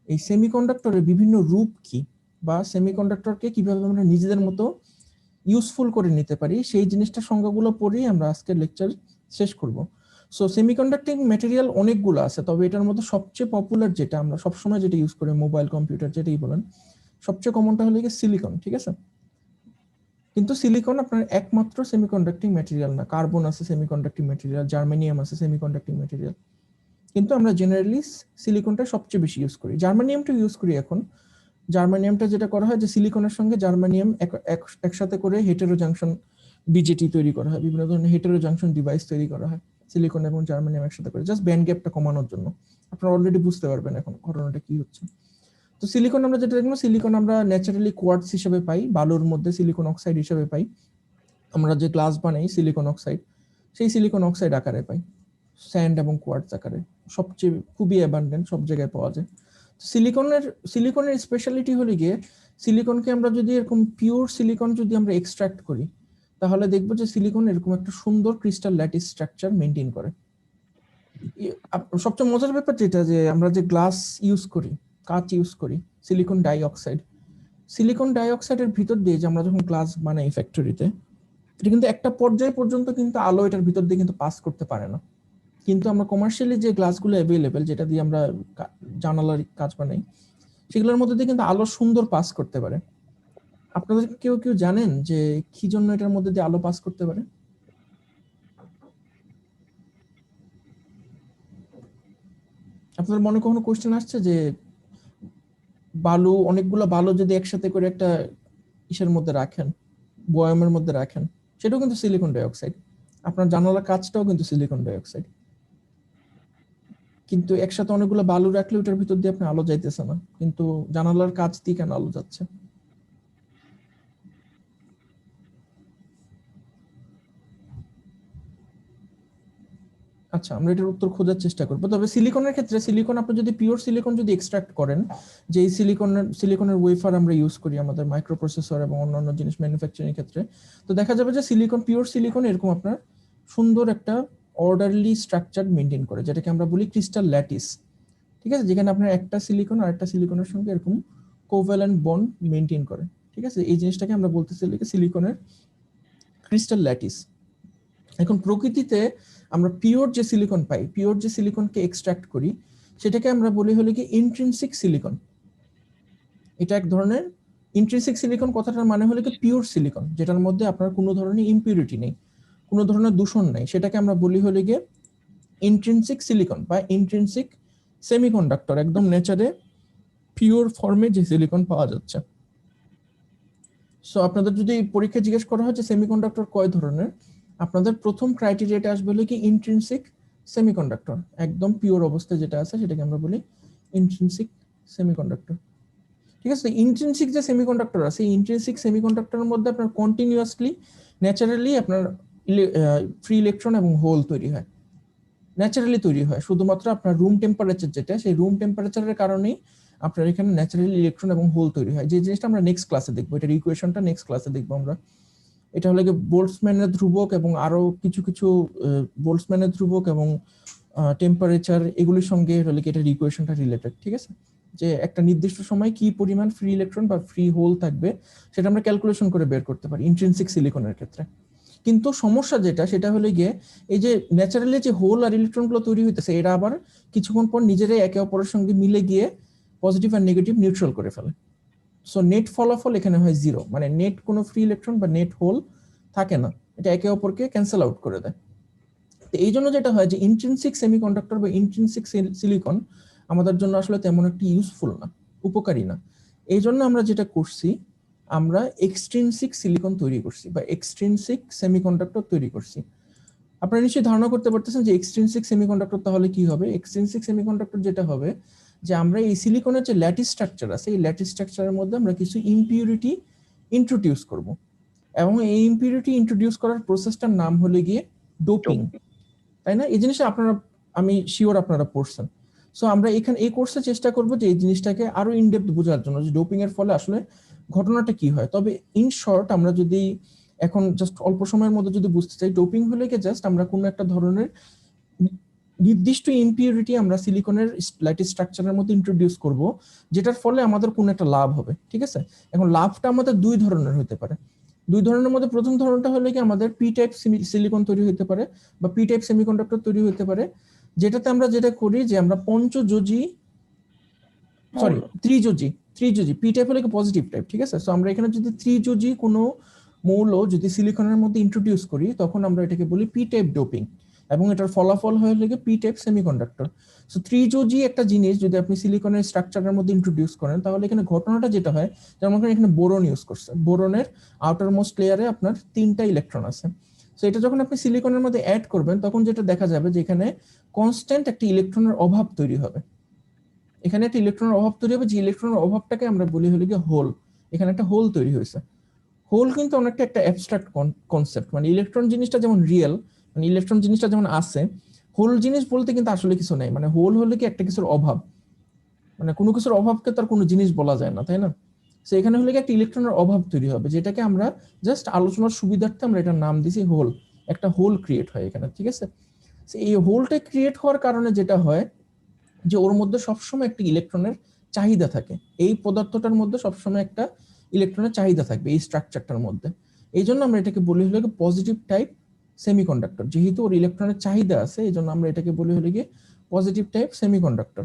এই সেমিকন্ডাক্টরের বিভিন্ন রূপ কি, বা সেমিকন্ডাক্টরকে কিভাবে আমরা নিজেদের মতো ইউজফুল করে নিতে পারি, সেই জিনিসটা সংজ্ঞাগুলো পড়েই আমরা আজকের লেকচার শেষ করব। সো সেমিকন্ডাক্টিং ম্যাটেরিয়াল অনেকগুলো আছে, তবে এটার মধ্যে সবচেয়ে পপুলার যেটা আমরা সবসময় যেটা ইউজ করি, মোবাইল কম্পিউটার যেটাই বলেন, সবচেয়ে কমনটা হলো গিয়ে সিলিকন, ঠিক আছে? কিন্তু সিলিকন আপনার একমাত্র সেমিকন্ডাক্টিং ম্যাটেরিয়াল না, কার্বন আছে সেমিকন্ডাক্টিং ম্যাটেরিয়াল, জার্মানিয়াম আছে সেমিকন্ডাক্টিং ম্যাটেরিয়াল, কিন্তু আমরা জেনারেলি সিলিকনটা সবচেয়ে বেশি ইউজ করি। জার্মানিয়ামটা ইউজ করি এখন। জার্মানিয়ামটা যেটা করা হয় যে সিলিকনের সঙ্গে জার্মানিয়াম একসাথে করে হেটেরো জাংশন বিজেটি তৈরি করা হয়, বিভিন্ন ধরনের হেটেরো জাংশন ডিভাইস তৈরি করা হয় সিলিকন এবং জার্মানিয়াম একসাথে করে, জাস্ট ব্যান্ড গ্যাপটা কমানোর জন্য। আপনারা অলরেডি বুঝতে পারবেন এখন ঘটনাটা কি হচ্ছে। তো সিলিকন আমরা যেটা দেখলাম, সিলিকন আমরা ন্যাচারালি কোয়ার্টজ হিসেবে পাই, বালুর মধ্যে সিলিকন অক্সাইড হিসেবে পাই। আমরা যে গ্লাস বানাই সিলিকন অক্সাইড, সেই সিলিকন অক্সাইড আকারে পাই, স্যান্ড এবং কোয়ার্টজ আকারে, সবচেয়ে খুবই অ্যাবান্ডেন্ট, সব জায়গায় পাওয়া যায়। সিলিকনের স্পেশালিটি হলো গিয়ে সিলিকনকে আমরা যদি এরকম পিওর সিলিকন যদি আমরা এক্সট্রাক্ট করি, তাহলে দেখবো যে সিলিকন এরকম একটা সুন্দর ক্রিস্টাল ল্যাটিস স্ট্রাকচার মেনটেন করে। সবচেয়ে মজার ব্যাপার যেটা, যে আমরা যে গ্লাস ইউজ করি, কাঁচ ইউজ করি, সিলিকন ডাইঅক্সাইডের ভিতর দিয়ে যে আমরা যখন গ্লাস বানাই ফ্যাক্টরিতে, এটা কিন্তু একটা পর্যায় পর্যন্ত কিন্তু আলো এটার ভিতর দিয়ে কিন্তু পাস করতে পারে না। কিন্তু আমরা কমার্শিয়ালি যে গ্লাসগুলো অ্যাভেলেবেল, যেটা দিয়ে আমরা জানালার কাজ বানাই, সেগুলোর মধ্যে দিয়ে কিন্তু আলো সুন্দর পাস করতে পারে। আপনাদের কেউ কেউ জানেন যে কি জন্য এটার মধ্যে দিয়ে আলো পাস করতে পারে? আপনাদের মনে কখনো কোশ্চেন আসছে যে বালু, অনেকগুলো বালু যদি একসাথে করে একটা ইসের মধ্যে রাখেন, বয়ামের মধ্যে রাখেন, সেটাও কিন্তু সিলিকন ডাইঅক্সাইড। আপনার জানালার কাঁচটাও কিন্তু সিলিকন ডাইঅক্সাইড। কিন্তু একসাথে অনেকগুলো বালু রাখলে ওটার ভিতর দিয়ে আপনার আলো যাইতেছে না, কিন্তু জানালার কাঁচ দিয়ে কেন আলো যাচ্ছে? আচ্ছা, আমরা এটার উত্তর খোঁজার চেষ্টা করবো। তবে সিলিকনের ক্ষেত্রে, সিলিকন আপনি যদি পিওর সিলিকন যদি এক্সট্রাক্ট করেন, যে এই সিলিকনের ওয়েফার আমরা ইউজ করি আমাদের মাইক্রোপ্রসেসর এবং অন্যান্য জিনিস ম্যানুফ্যাকচারিং ক্ষেত্রে, তো দেখা যাবে যে পিওর সিলিকন এরকম আপনার সুন্দর একটা অর্ডারলি স্ট্রাকচার মেনটেন করে, যেটাকে আমরা বলি ক্রিস্টাল ল্যাটিস, ঠিক আছে? যেখানে আপনার একটা সিলিকন আর একটা সিলিকনের সঙ্গে এরকম কোভ্যালেন্ট বন্ড মেনটেন করে, ঠিক আছে? এই জিনিসটাকে আমরা বলতেছি সিলিকনের ক্রিস্টাল ল্যাটিস। এখন প্রকৃতিতে আমরা পিওর যে সিলিকন পাই, পিওর যে সিলিকনকে এক্সট্রাক্ট করি, সেটাকে আমরা বলি হলো কি ইন্ট্রিনসিক সিলিকন। এটা এক ধরনের ইন্ট্রিনসিক সিলিকন, কথাটার মানে হলো কি পিওর সিলিকন, যেটার মধ্যে আপনার কোনো ধরনের ইম্পিউরিটি নেই, কোনো ধরনের দূষণ নেই, সেটাকে আমরা বলি হলো গিয়ে ইন্ট্রিনসিক সিলিকন বা ইন্ট্রিনসিক সেমিকন্ডাক্টর, একদম নেচারে পিওর ফর্মে যে সিলিকন পাওয়া যাচ্ছে। সো আপনাদের যদি পরীক্ষা জিজ্ঞেস করা হয় যে সেমিকন্ডাক্টর কয় ধরনের, আপনাদের প্রথম ক্রাইটেরিয়াটা আসবে হলো কি ইন্ট্রিনসিক সেমিকন্ডাক্টর, একদম পিওর অবস্থায় যেটা আছে সেটাকে আমরা বলি ইন্ট্রিনসিক সেমিকন্ডাক্টর, ঠিক আছে? ইন্ট্রিনসিক যে সেমিকন্ডাক্টর আছে, ইন্ট্রিনসিক সেমিকন্ডাক্টরের মধ্যে আপনার কন্টিনিউয়াসলি ন্যাচারালি আপনার ফ্রি ইলেকট্রন এবং হোল তৈরি হয়, ন্যাচারালি তৈরি হয়। শুধুমাত্র আপনার রুম টেম্পারেচার যেটা, সেই রুম টেম্পারেচারের কারণেই আপনার এখানে ন্যাচারালি ইলেকট্রন এবং হোল তৈরি হয়, যে জিনিসটা আমরা নেক্সট ক্লাসে দেখবো। এটার ইকুয়েশনটা নেক্সট ক্লাসে দেখবো আমরা। এটা হলো গিয়ে বোল্টজম্যানের ধ্রুবক এবং আরো কিছু কিছু বোল্টজম্যানের ধ্রুবক এবং টেম্পারেচার, এগুলির সঙ্গে হলো কি এটার ইকুয়েশনটা রিলেটেড, ঠিক আছে? যে একটা নির্দিষ্ট সময় কি পরিমাণ ফ্রি ইলেকট্রন বা ফ্রি হোল থাকবে, সেটা আমরা ক্যালকুলেশন করে বের করতে পারি ইন্ট্রিনসিক সিলিকনের ক্ষেত্রে। কিন্তু সমস্যা যেটা, সেটা হলো গিয়ে এই যে ন্যাচারালি যে হোল আর ইলেকট্রন গুলো তৈরি হইতেছে, এরা আবার কিছুক্ষণ পর নিজেরাই একে অপরের সঙ্গে মিলে গিয়ে পজিটিভ আর নেগেটিভ নিউট্রাল করে ফেলে। সো নেট ফলাফল এখানে হয় জিরো, মানে নেট কোনো ফ্রি ইলেকট্রন বা নেট হোল থাকে না, এটা একে অপরকে ক্যান্সেল আউট করে দেয়। তো এই জন্য যেটা হয় যে ইন্ট্রিনসিক সেমিকন্ডাক্টর বা ইন্ট্রিনসিক সিলিকন আমাদের জন্য আসলে তেমন একটা ইউজফুল না, উপকারী না। এই জন্য আমরা যেটা করছি, আমরা এক্সট্রিনসিক সিলিকন তৈরি করছি বা এক্সট্রিনসিক সেমিকন্ডাক্টর তৈরি করছি। আপনারা নিশ্চয়ই ধারণা করতে পারতেছেন যে এক্সট্রিনসিক সেমিকন্ডাক্টর তাহলে কি হবে। এক্সট্রিনসিক সেমিকন্ডাক্টর যেটা হবে, যে আমরা এই সিলিকনের যে ল্যাটিস স্ট্রাকচার আছে, এই ল্যাটিস স্ট্রাকচারের মধ্যে আমরা কিছু ইম্পিউরিটি ইন্ট্রোডিউস করব, এবং এই ইম্পিউরিটি ইন্ট্রোডিউস করার প্রসেসটার নাম হলো গিয়ে ডোপিং, তাই না? এই জিনিসটা আপনারা, আমি শিওর আপনারা পড়ছেন। সো আমরা এখানে এই কোর্সে চেষ্টা করব যে এই জিনিসটাকে আরো ইনডেপথ বোঝার জন্য, যে ডোপিং এর ফলে আসলে ঘটনাটা কি হয়। তবে ইন শর্ট আমরা যদি এখন জাস্ট অল্প সময়ের মধ্যে যদি বুঝতে চাই, ডোপিং হলে কি জাস্ট আমরা কোনো একটা ধরনের নির্দিষ্ট ইম্পিউরিটি আমরা সিলিকনের ল্যাটিস স্ট্রাকচারের মধ্যে ইন্ট্রোডিউস করব, যেটার ফলে আমাদের কোনো একটা লাভ হবে, ঠিক আছে? এখন লাভটা আমাদের দুই ধরনের হতে পারে। দুই ধরনের মধ্যে প্রথম ধরনটা হলো কি আমাদের পি টাইপ সিলিকন তৈরি হতে পারে বা পি টাইপ সেমিকন্ডাক্টর তৈরি হতে পারে, যেটাতে আমরা যেটা করি যে আমরা ত্রিযোজি ত্রিযোজী, পি টাইপ হলে পজিটিভ টাইপ, ঠিক আছে। সো আমরা এখানে যদি ত্রিযোজী কোনো মৌল যদি সিলিকনের মধ্যে ইন্ট্রোডিউস করি তখন আমরা এটাকে বলি পি টাইপ ডোপিং, এবং এটার ফলাফল হয়ে লাগে পি টাইপ সেমিকন্ডাক্টর। সো ত্রিযোজী একটা জিনিস যদি আপনি সিলিকনের স্ট্রাকচারের মধ্যে ইন্ট্রোডিউস করেন তাহলে এখানে ঘটনাটা যেটা হয়, যেমন এখানে বোরন ইউজ করছে, বোরনের আউটার মোস্ট লেয়ারে আপনার 3টা ইলেকট্রন আছে। সো এটা যখন আপনি সিলিকনের মধ্যে অ্যাড করবেন তখন যেটা দেখা যাবে যে এখানে কনস্ট্যান্ট একটা ইলেকট্রনের অভাব তৈরি হবে। এখানে একটা ইলেকট্রনের অভাব তৈরি হবে, যে ইলেকট্রনের অভাবটাকে আমরা বলি হলো গিয়ে হোল। এখানে একটা হোল তৈরি হয়েছে। হোল কিন্তু অনেকটা একটা অ্যাবস্ট্রাক্ট কনসেপ্ট, মানে ইলেকট্রন জিনিসটা যেমন রিয়েল, মানে ইলেকট্রন জিনিসটা যেমন আছে, হোল জিনিস বলতে কিন্তু আসলে কিছু নেই। মানে হোল হলে কি একটা কিছুর অভাব, মানে কোনো কিছুর অভাবকে তার কোনো জিনিস বলা যায় না, তাই না? সো এখানে হলে কি একটা ইলেকট্রনের অভাব তৈরি হবে, যেটাকে আমরা জাস্ট আলোচনার সুবিধার্থে আমরা এটার নাম দিছি হোল। একটা হোল ক্রিয়েট হয় এখানে, ঠিক আছে। এই হোলটা ক্রিয়েট হওয়ার কারণে যেটা হয় যে ওর মধ্যে সবসময় একটা ইলেকট্রনের চাহিদা থাকে। এই পদার্থটার মধ্যে সবসময় একটা ইলেকট্রনের চাহিদা থাকবে এই স্ট্রাকচারটার মধ্যে। এই জন্য আমরা এটাকে বলি হলো পজিটিভ টাইপ সেমিকন্ডাক্টর। যেহেতু ওর ইলেকট্রনের চাহিদা আছে এই জন্য আমরা এটাকে বলি হলো গিয়ে পজিটিভ টাইপ সেমিকন্ডাক্টর।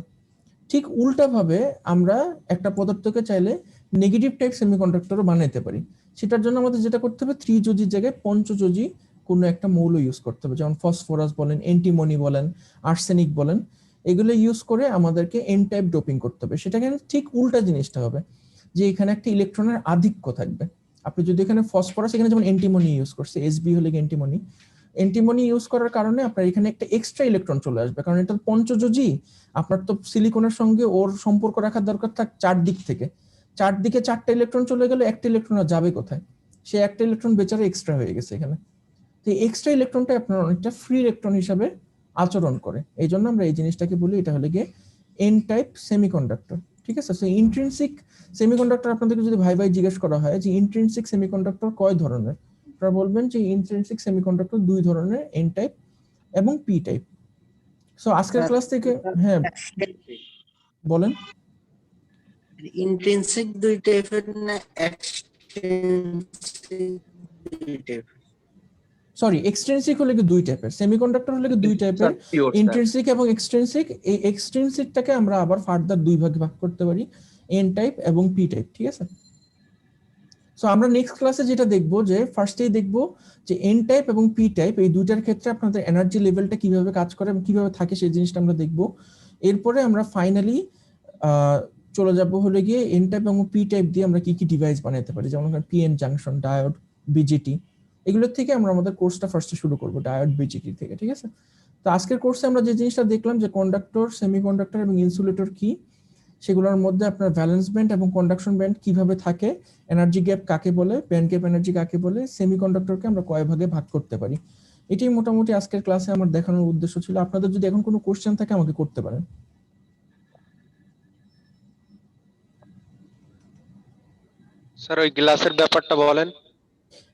ঠিক উল্টাভাবে আমরা একটা পদার্থকে চাইলে নেগেটিভ টাইপ সেমিকন্ডাক্টরও বানাইতে পারি। সেটার জন্য আমাদের যেটা করতে হবে, ত্রিযোজীর জায়গায় পঞ্চযোজী কোনো একটা মৌল ইউজ করতে হবে, যেমন ফসফরাস বলেন, অ্যান্টিমনি বলেন, আর্সেনিক বলেন, এগুলো ইউজ করে আমাদেরকে এন টাইপ ডোপিং করতে হবে। সেটা কিন্তু ঠিক উল্টা জিনিসটা হবে, যে এখানে একটা ইলেকট্রনের আধিক্য থাকবে। আপনি যদি এখানে ফসফরাস, এখানে যেমন অ্যান্টিমনি ইউজ করছে, এসবি হলে অ্যান্টিমনি, অ্যান্টিমনি ইউজ করার কারণে আপনার এখানে একটা এক্সট্রা ইলেকট্রন চলে আসবে, কারণ এটা পঞ্চযোজী। আপনার তো সিলিকনের সঙ্গে ওর সম্পর্ক রাখার দরকার থাক চারদিক থেকে, চারদিকে 4টা ইলেকট্রন চলে গেলে একটা ইলেকট্রন যাবে কোথায়? সে একটা ইলেকট্রন বেচারা এক্সট্রা হয়ে গেছে এখানে। তো এক্সট্রা ইলেকট্রনটা আপনার অনেকটা ফ্রি ইলেকট্রন হিসাবে আচরণ করে। এই জন্য আমরা এই জিনিসটাকে বলি এটা হলে গিয়ে এন টাইপ সেমিকন্ডাক্টর, ঠিক আছে। সো ইন্ট্রিনসিক সেমিকন্ডাক্টর আপনাদেরকে যদি ভাই জিজ্ঞেস করা হয় যে ইন্ট্রিনসিক সেমিকন্ডাক্টর কয় ধরনের, আপনারা বলবেন যে ইন্ট্রিনসিক সেমিকন্ডাক্টর 2 ধরনের, এন টাইপ এবং পি টাইপ। সো আজকের ক্লাস থেকে হ্যাঁ বলেন। ইন্ট্রিনসিক 2 টাইপের না এক্সট্রিনসিক 2 টাইপের? সরি, এক্সট্রিনসিক হলে কি 2 টাইপের, সেমিকন্ডাক্টর হলে কি 2 টাইপের, ইন্ট্রিনসিক এবং এক্সট্রিনসিক। এই এক্সট্রিনসিকটাকে আমরা আবার ফার্দার 2 ভাগে ভাগ করতে পারি, এন টাইপ এবং পি টাইপ, ঠিক আছে। সো আমরা নেক্সট ক্লাসে যেটা দেখবো, যে ফার্স্টেই দেখবো যে এন টাইপ এবং পি টাইপ এই দুইটার ক্ষেত্রে আপনাদের এনার্জি লেভেলটা কিভাবে কাজ করে এবং কিভাবে থাকে সেই জিনিসটা আমরা দেখবো। এরপরে আমরা ফাইনালি চলে যাবো হলে গিয়ে এন টাইপ এবং পি টাইপ দিয়ে আমরা কি কি ডিভাইস বানাতে পারি, যেমন পিএন জাংশন, ডায়োড, বিজিটি, এগুলোর থেকে আমরা আমাদের কোর্সটা ফার্স্টে শুরু করবো, ডায়োড, বিজিটি থেকে, ঠিক আছে। তো আজকের কোর্সে আমরা যে জিনিসটা দেখলাম যে কন্ডাক্টর, সেমিকন্ডাক্টর এবং ইনসুলেটর কি, সেগুলোর মধ্যে আপনার ভ্যালেন্স ব্যান্ড এবং কন্ডাকশন ব্যান্ড কিভাবে থাকে, এনার্জি গ্যাপ কাকে বলে, ব্যান্ড গ্যাপ এনার্জি কাকে বলে, সেমিকন্ডাক্টরকে আমরা কয় ভাগে ভাগ করতে পারি। এটাই মোটামুটি আজকের ক্লাসে আমার দেখানোর উদ্দেশ্য ছিল। আপনাদের যদি এখন কোনো কোশ্চেন থাকে আমাকে করতে পারেন। স্যার ওই গ্লাসের ব্যাপারটা বলেন।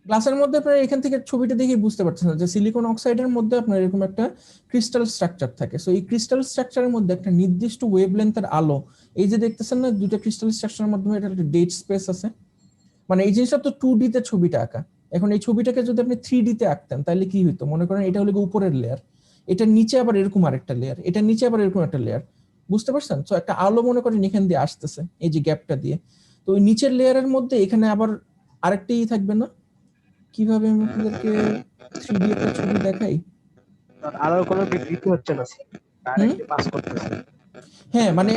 গ্লাসের মধ্যে আপনারা এখান থেকে ছবিটা দেখে বুঝতে পারছেন যে সিলিকন অক্সাইডের মধ্যে আপনার এরকম একটা ক্রিস্টাল স্ট্রাকচার থাকে। সো এই ক্রিস্টাল স্ট্রাকচারের মধ্যে একটা নির্দিষ্ট ওয়েভলেন্থের আলো, এই যে দেখতেছেন না দুইটা ক্রিস্টাল স্ট্রাকচারের মাধ্যমে এটা একটা ডেড স্পেস আছে। মানে এই জিনিসটা তো 2D তে ছবিটা আঁকা, এখন এই ছবিটাকে যদি আপনি 3D তে আঁকতেন তাহলে কি হইতো, মনে করেন এটা হলো উপরের লেয়ার, এটার নিচে আবার এরকম আরেকটা লেয়ার, এটার নিচে আবার এরকম একটা লেয়ার, বুঝতে পারছেন? তো একটা আলো মনে করেন এখান দিয়ে আসতেছে এই যে গ্যাপটা দিয়ে, তো ওই নিচের লেয়ারের মধ্যে এখানে আবার আরেকটাই থাকবে না। কিভাবে আমি আপনাদেরকে 3D একটা ছবি দেখাই? আলোর কোনো বিকৃতি হচ্ছে না স্যার, ডাইরেক্টলি পাস করতেছে। হ্যাঁ, মানে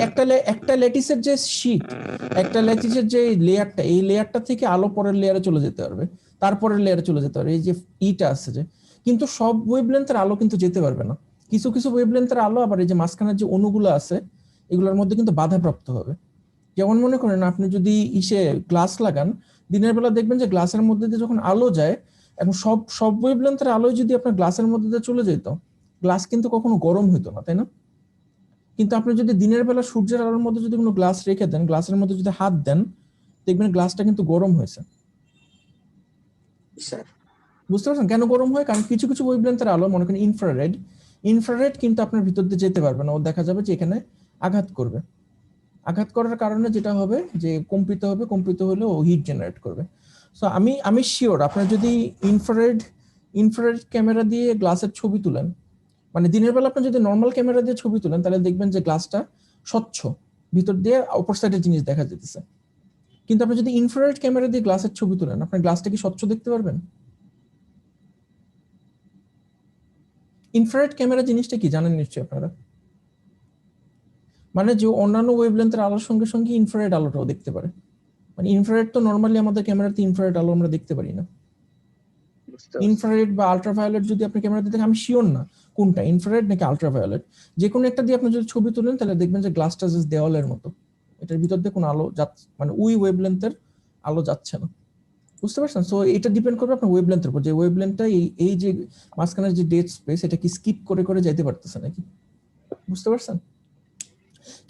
একটা ল্যাটিসের যে শীট, একটা ল্যাটিসের যে লেয়ারটা, এই লেয়ারটা থেকে আলো পরের লেয়ারে চলে যেতে পারবে, তারপরের লেয়ারে চলে যেতে পারবে, এই যে ইটা আছে যে, কিন্তু সব ওয়েভলেন্থের আলো কিন্তু যেতে পারবে না। কিছু কিছু ওয়েভলেন্থের আলো আবার এই যে মাঝখানের যে অণুগুলো আছে এগুলোর মধ্যে কিন্তু বাধাপ্রাপ্ত হবে। যেমন মনে করেন আপনি যদি গ্লাস লাগান, দিনের বেলা দেখবেন যে গ্লাসের মধ্যে দিয়ে যখন আলো যায়, এবং সব ওয়েভলেন্থের আলো যদি আপনার গ্লাসের মধ্যে দিয়ে চলে যেত, গ্লাস কিন্তু কখনো গরম হতো না, তাই না? কিন্তু আপনি যদি দিনের বেলা সূর্যের আলোর মধ্যে যদি কোনো গ্লাস রেখে দেন, গ্লাসের মধ্যে যদি হাত দেন, দেখবেন গ্লাসটা কিন্তু গরম হয়েছে। স্যার বুঝতে পারছেন কেন গরম হয়? কারণ কিছু কিছু ওয়েভলেন্থের আলো, মনে করেন ইনফ্রারেড কিন্তু আপনার ভিতর দিয়ে যেতে পারবে না, ও দেখা যাবে যে এখানে আঘাত করবে। আঘাত করার কারণে যেটা হবে যে কম্পিত হবে, কম্পিত হলে ও হিট জেনারেট করবে। সো আমি শিওর আপনার যদি ইনফ্রারেড ক্যামেরা দিয়ে গ্লাসের ছবি তুলেন, মানে দিনের বেলা আপনি যদি নর্মাল ক্যামেরা দিয়ে ছবি তুলেন তাহলে দেখবেন যে গ্লাসটা স্বচ্ছ, ভিতর দিয়ে অপর সাইডের জিনিস দেখা যেতেছে। কিন্তু আপনি যদি ইনফ্রারেড ক্যামেরা দিয়ে গ্লাসের ছবি তোলেন, আপনার গ্লাসটা কি স্বচ্ছ দেখতে পারবেন? ইনফ্রারেড ক্যামেরা জিনিসটা কি জানেন নিশ্চয়ই আপনারা। মানে যে অন্যান্য ওয়েভলেন্থের আলোর সঙ্গে সঙ্গে ইনফ্রারেড আলোটাও দেখতে পারে। মানে ইনফ্রারেড তো নরমালি আমাদের ক্যামেরাতে ইনফ্রারেড আলো আমরা দেখতে পারি না। বুঝতে পারছি। ইনফ্রারেড বা আলট্রাভায়োলেট যদি আপনি ক্যামেরাতে দেখেন, আমি শিওর না কোনটা ইনফ্রারেড নাকি আলট্রাভায়োলেট, যে কোনো একটা দিয়ে আপনি যদি ছবি তোলেন তাহলে দেখবেন যে গ্লাসটা জাস্ট দেওয়ালের মতো, এটার ভিতর দিয়ে কোনো আলো যাচ্ছে, মানে ওই ওয়েভলেন্থের আলো যাচ্ছে না। বুঝতে পারছেন? সো এটা ডিপেন্ড করবে আপনার ওয়েভলেন্থের উপর, যে ওয়েভলেন্থটা এই যে মাঝখানের যে ডেড স্পেস, এটা কি স্কিপ করে করে যাইতে পারতেছে নাকি। বুঝতে পারছেন?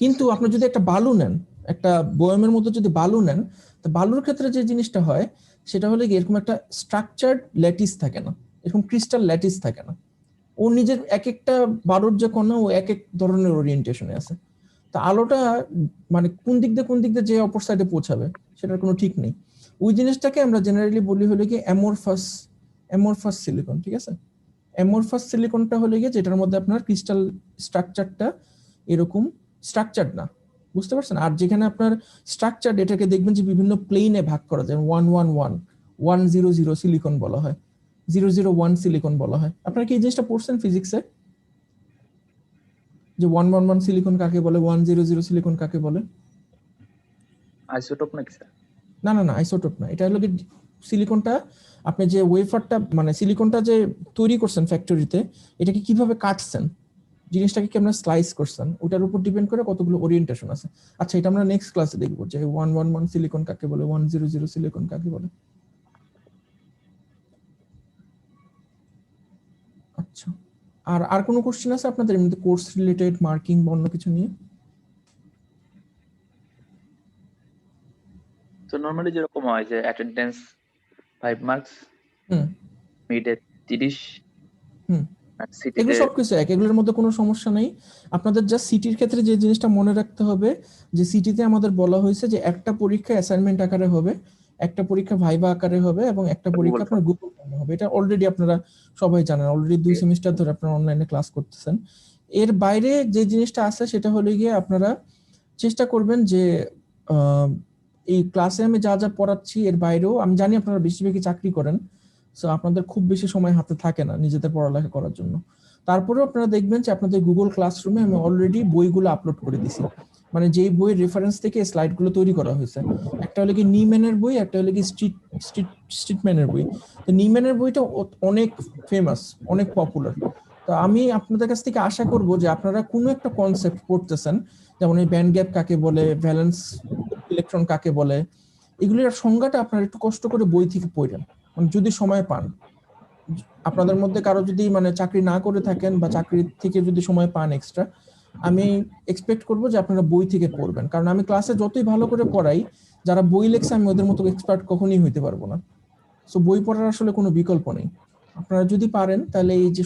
কিন্তু আপনি যদি একটা বালু নেন, একটা বয়ামের মতো যদি বালু নেন, তো বালুর ক্ষেত্রে যে জিনিসটা হয় সেটা হলো কি এরকম একটা স্ট্রাকচার্ড ল্যাটিস থাকে না, এরকম ক্রিস্টাল ল্যাটিস থাকে না। ও নিজের এক একটা বালুর যে কণা ও এক এক ধরনের ওরিয়েন্টেশনে আছে। তা আলোটা মানে কোন দিক দিয়ে যে অপর সাইডে পৌঁছাবে সেটার কোনো ঠিক নেই। ওই জিনিসটাকে আমরা জেনারেলি বলি হলো কি অ্যামরফাস সিলিকন। ঠিক আছে, অ্যামরফাস সিলিকনটা হলো গিয়ে যেটার মধ্যে আপনার ক্রিস্টাল স্ট্রাকচারটা এরকম স্ট্রাকচার্ড না। বুঝতে পারছেন? আর যেখানে আপনার স্ট্রাকচার, এটাকে দেখবেন যে বিভিন্ন প্লেনে ভাগ করা যায়, 111 100 সিলিকন বলা হয়, 001 সিলিকন বলা হয়। আপনারা কি এই জিনিসটা পড়ছেন ফিজিক্সে, যে 111 সিলিকন কাকে বলে, 100 সিলিকন কাকে বলে? আইসোটোপ নাকি স্যার? না না না, আইসোটোপ না। এটা হলো কি সিলিকনটা, আপনি যে ওয়েফারটা মানে সিলিকনটা যে তৈরি করছেন ফ্যাক্টরিতে, এটাকে কিভাবে কাটছেন, জিনিসটাকে কি আপনারা স্লাইস করছেন, ওটার উপর ডিপেন্ড করে কতগুলো ওরিয়েন্টেশন আছে। আচ্ছা, এটা আমরা নেক্সট ক্লাসে দেখবো যে 111 সিলিকন কাকে বলে, 100 সিলিকন কাকে বলে। আচ্ছা, আর কোনো কোশ্চেন আছে আপনাদের এমনিতে কোর্স রিলেটেড, মার্কিং বা অন্য কিছু নিয়ে? তো নরমালি যেরকম হয় যে অ্যাটেন্ডেন্স 5 মার্কস, হুম মিডে 30, হুম আর এগুলো সিটিতে সবকিছু এক, এগুলোর মধ্যে কোনো সমস্যা নেই। আপনাদের জাস্ট সিটির ক্ষেত্রে যে জিনিসটা মনে রাখতে হবে, যে সিটিতে আমাদের বলা হয়েছে যে একটা পরীক্ষা অ্যাসাইনমেন্ট আকারে হবে, একটা পরীক্ষা ভাইবা আকারে হবে, এবং একটা পরীক্ষা গুগল আপনার গুগল ফর্মে হবে। এটা অলরেডি আপনারা সবাই জানেন, অলরেডি 2 সেমিস্টার ধরে আপনারা অনলাইনে ক্লাস করতেছেন। এর বাইরে যে জিনিসটা আছে সেটা হলো গিয়ে আপনারা চেষ্টা করবেন যে আহ, এই ক্লাসে আমি যা যা পড়াচ্ছি এর বাইরেও, আমি জানি আপনারা বেশিরভাগই চাকরি করেন, সো আপনাদের খুব বেশি সময় হাতে থাকে না নিজেদের পড়ালেখা করার জন্য। তারপরেও আপনারা দেখবেন যে আপনাদের গুগল ক্লাসরুমে আমি অলরেডি বইগুলো আপলোড করে দিছি, মানে যেই বইয়ের রেফারেন্স থেকে স্লাইডগুলো তৈরি করা হয়েছে। একটা হলো কি নিম্যানের বই, একটা হলো কি স্ট্রিটম্যানের বই। তো নিম্যানের বইটা অনেক ফেমাস, অনেক পপুলার। তো আমি আপনাদের কাছ থেকে আশা করব যে আপনারা কোনো একটা কনসেপ্ট পড়তেছেন, যেমন এই ব্যান্ড গ্যাপ কাকে বলে, ভ্যালেন্স ইলেকট্রন কাকে বলে, এগুলির সংজ্ঞাটা আপনারা একটু কষ্ট করে বই থেকে পড়েন, মানে যদি সময় পান। আপনাদের মধ্যে কারো যদি মানে চাকরি না করে থাকেন বা চাকরি থেকে যদি সময় পান এক্সট্রা, আমি এক্সপেক্ট করব যে আপনারা বই থেকে পড়বেন। কারণ আমি ক্লাসে যতই ভালো করে পড়াই, যারা বই লেখছে আমি ওদের মতো এক্সপার্ট কখনোই হইতে পারবো না। সো বই পড়ার আসলে কোনো বিকল্প নেই। আপনারা যদি পারেন তাহলে এই যে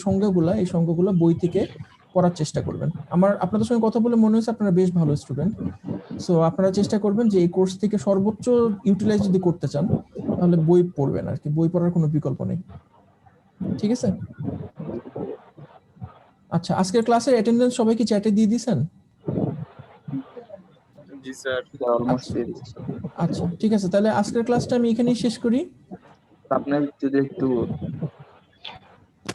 এই সংজ্ঞাগুলো বই থেকে পড়ার চেষ্টা করবেন। আমার আপনাদের সঙ্গে কথা বলে মনে হয়েছে আপনারা বেশ ভালো স্টুডেন্ট। সো আপনারা চেষ্টা করবেন যে এই কোর্স থেকে সর্বোচ্চ ইউটিলাইজ যদি করতে চান, তাহলে বই পড়বেন আর কি, বই পড়ার কোনো বিকল্প নেই। ঠিক আছে? আচ্ছা, আজকের ক্লাসের অ্যাটেন্ডেন্স সবাই কি চ্যাটে দিয়ে দিয়েছেন? জি স্যার। অলমোস্ট আচ্ছা। দিয়ে দিচ্ছি। আচ্ছা ঠিক আছে, তাহলে আজকের ক্লাসটা আমি এখানেই শেষ করি। আপনার যদি একটু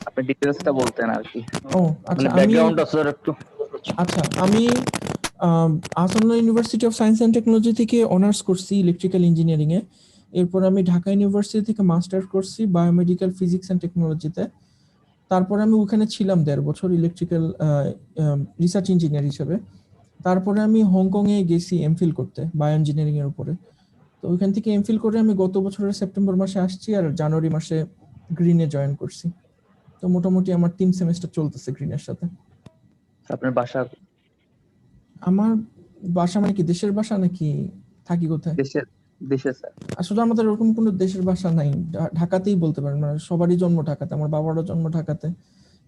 আপনি ডিটেলসটা বলতেন আর কি, ও আচ্ছা, মানে আমি ব্যাকগ্রাউন্ডটা স্যার একটু। আমি আসন্ন university of science and technology থেকে অনার্স করছি ইলেকট্রিক্যাল ইঞ্জিনিয়ারিং এ। এরপর আমি ঢাকা ইউনিভার্সিটি থেকে মাস্টার্স করছি বায়োমেডিক্যাল ফিজিক্স অ্যান্ড টেকনোলজিতে। তারপর আমি ওখানে ছিলাম 1.5 বছর ইলেকট্রিক্যাল রিসার্চ ইঞ্জিনিয়ার হিসেবে। তারপরে আমি হংকং এ গেছি এমফিল করতে বায়ো ইঞ্জিনিয়ারিং এর উপরে। তো ওইখান থেকে এমফিল করে আমি গত বছরের সেপ্টেম্বর মাসে আসছি, আর জানুয়ারি মাসে গ্রিনে জয়েন করছি। তো মোটামুটি আমার 3 সেমিস্টার চলতেছে গ্রিনের সাথে। আপনার বাসা আমার বাসা মানে কি দেশের বাসা নাকি থাকি কোথায়? দেশে স্যার? আসলে আমাদের ওরকম কোনো দেশের বাসা নাই, ঢাকাতেই বলতে পারেন, মানে সবারই জন্ম ঢাকাতে, আমার বাবারও জন্ম ঢাকাতে,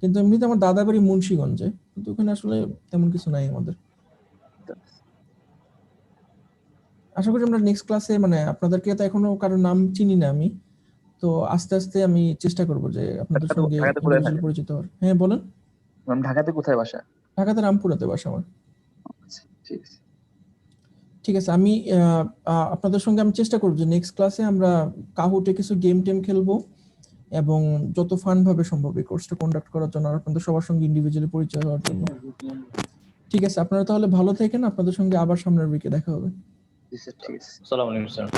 কিন্তু এমনিতে আমার দাদা বাড়ি মুন্সিগঞ্জে, কিন্তু ওখানে আসলে তেমন কিছু নাই আমাদের। আশা করি আমরা নেক্সট ক্লাসে, মানে আপনাদেরকে তো এখনো কারোর নাম চিনি না আমি, তো আস্তে আস্তে আমি চেষ্টা করব যে আপনাদের সঙ্গে ঢাকাতে কোথায় ইন্ডিভিজুয়ালি থাকেন? পরিচিত হওয়ার। হ্যাঁ বলেন। ঢাকাতে কোথায় বাসা? ঢাকাতে রামপুরাতে বাসা আমার। আচ্ছা, ঠিক আছে। ঠিক আছে, আমি আপনাদের সঙ্গে আমি চেষ্টা করব যে নেক্সট ক্লাসে আমরা কাহুটে কিছু গেম টেম খেলবো এবং যত ফান ভাবে সম্ভব এই কোর্সটা কন্ডাক্ট করার জন্য আর আপনাদের সবার সঙ্গে ইন্ডিভিজুয়ালি পরিচয় হওয়ার জন্য। ঠিক আছে, আপনারা তাহলে ভালো থাকেন, আপনাদের সঙ্গে আবার সামনের উইকে দেখা হবে। জি স্যার, ঠিক আছে। আসসালামু আলাইকুম স্যার।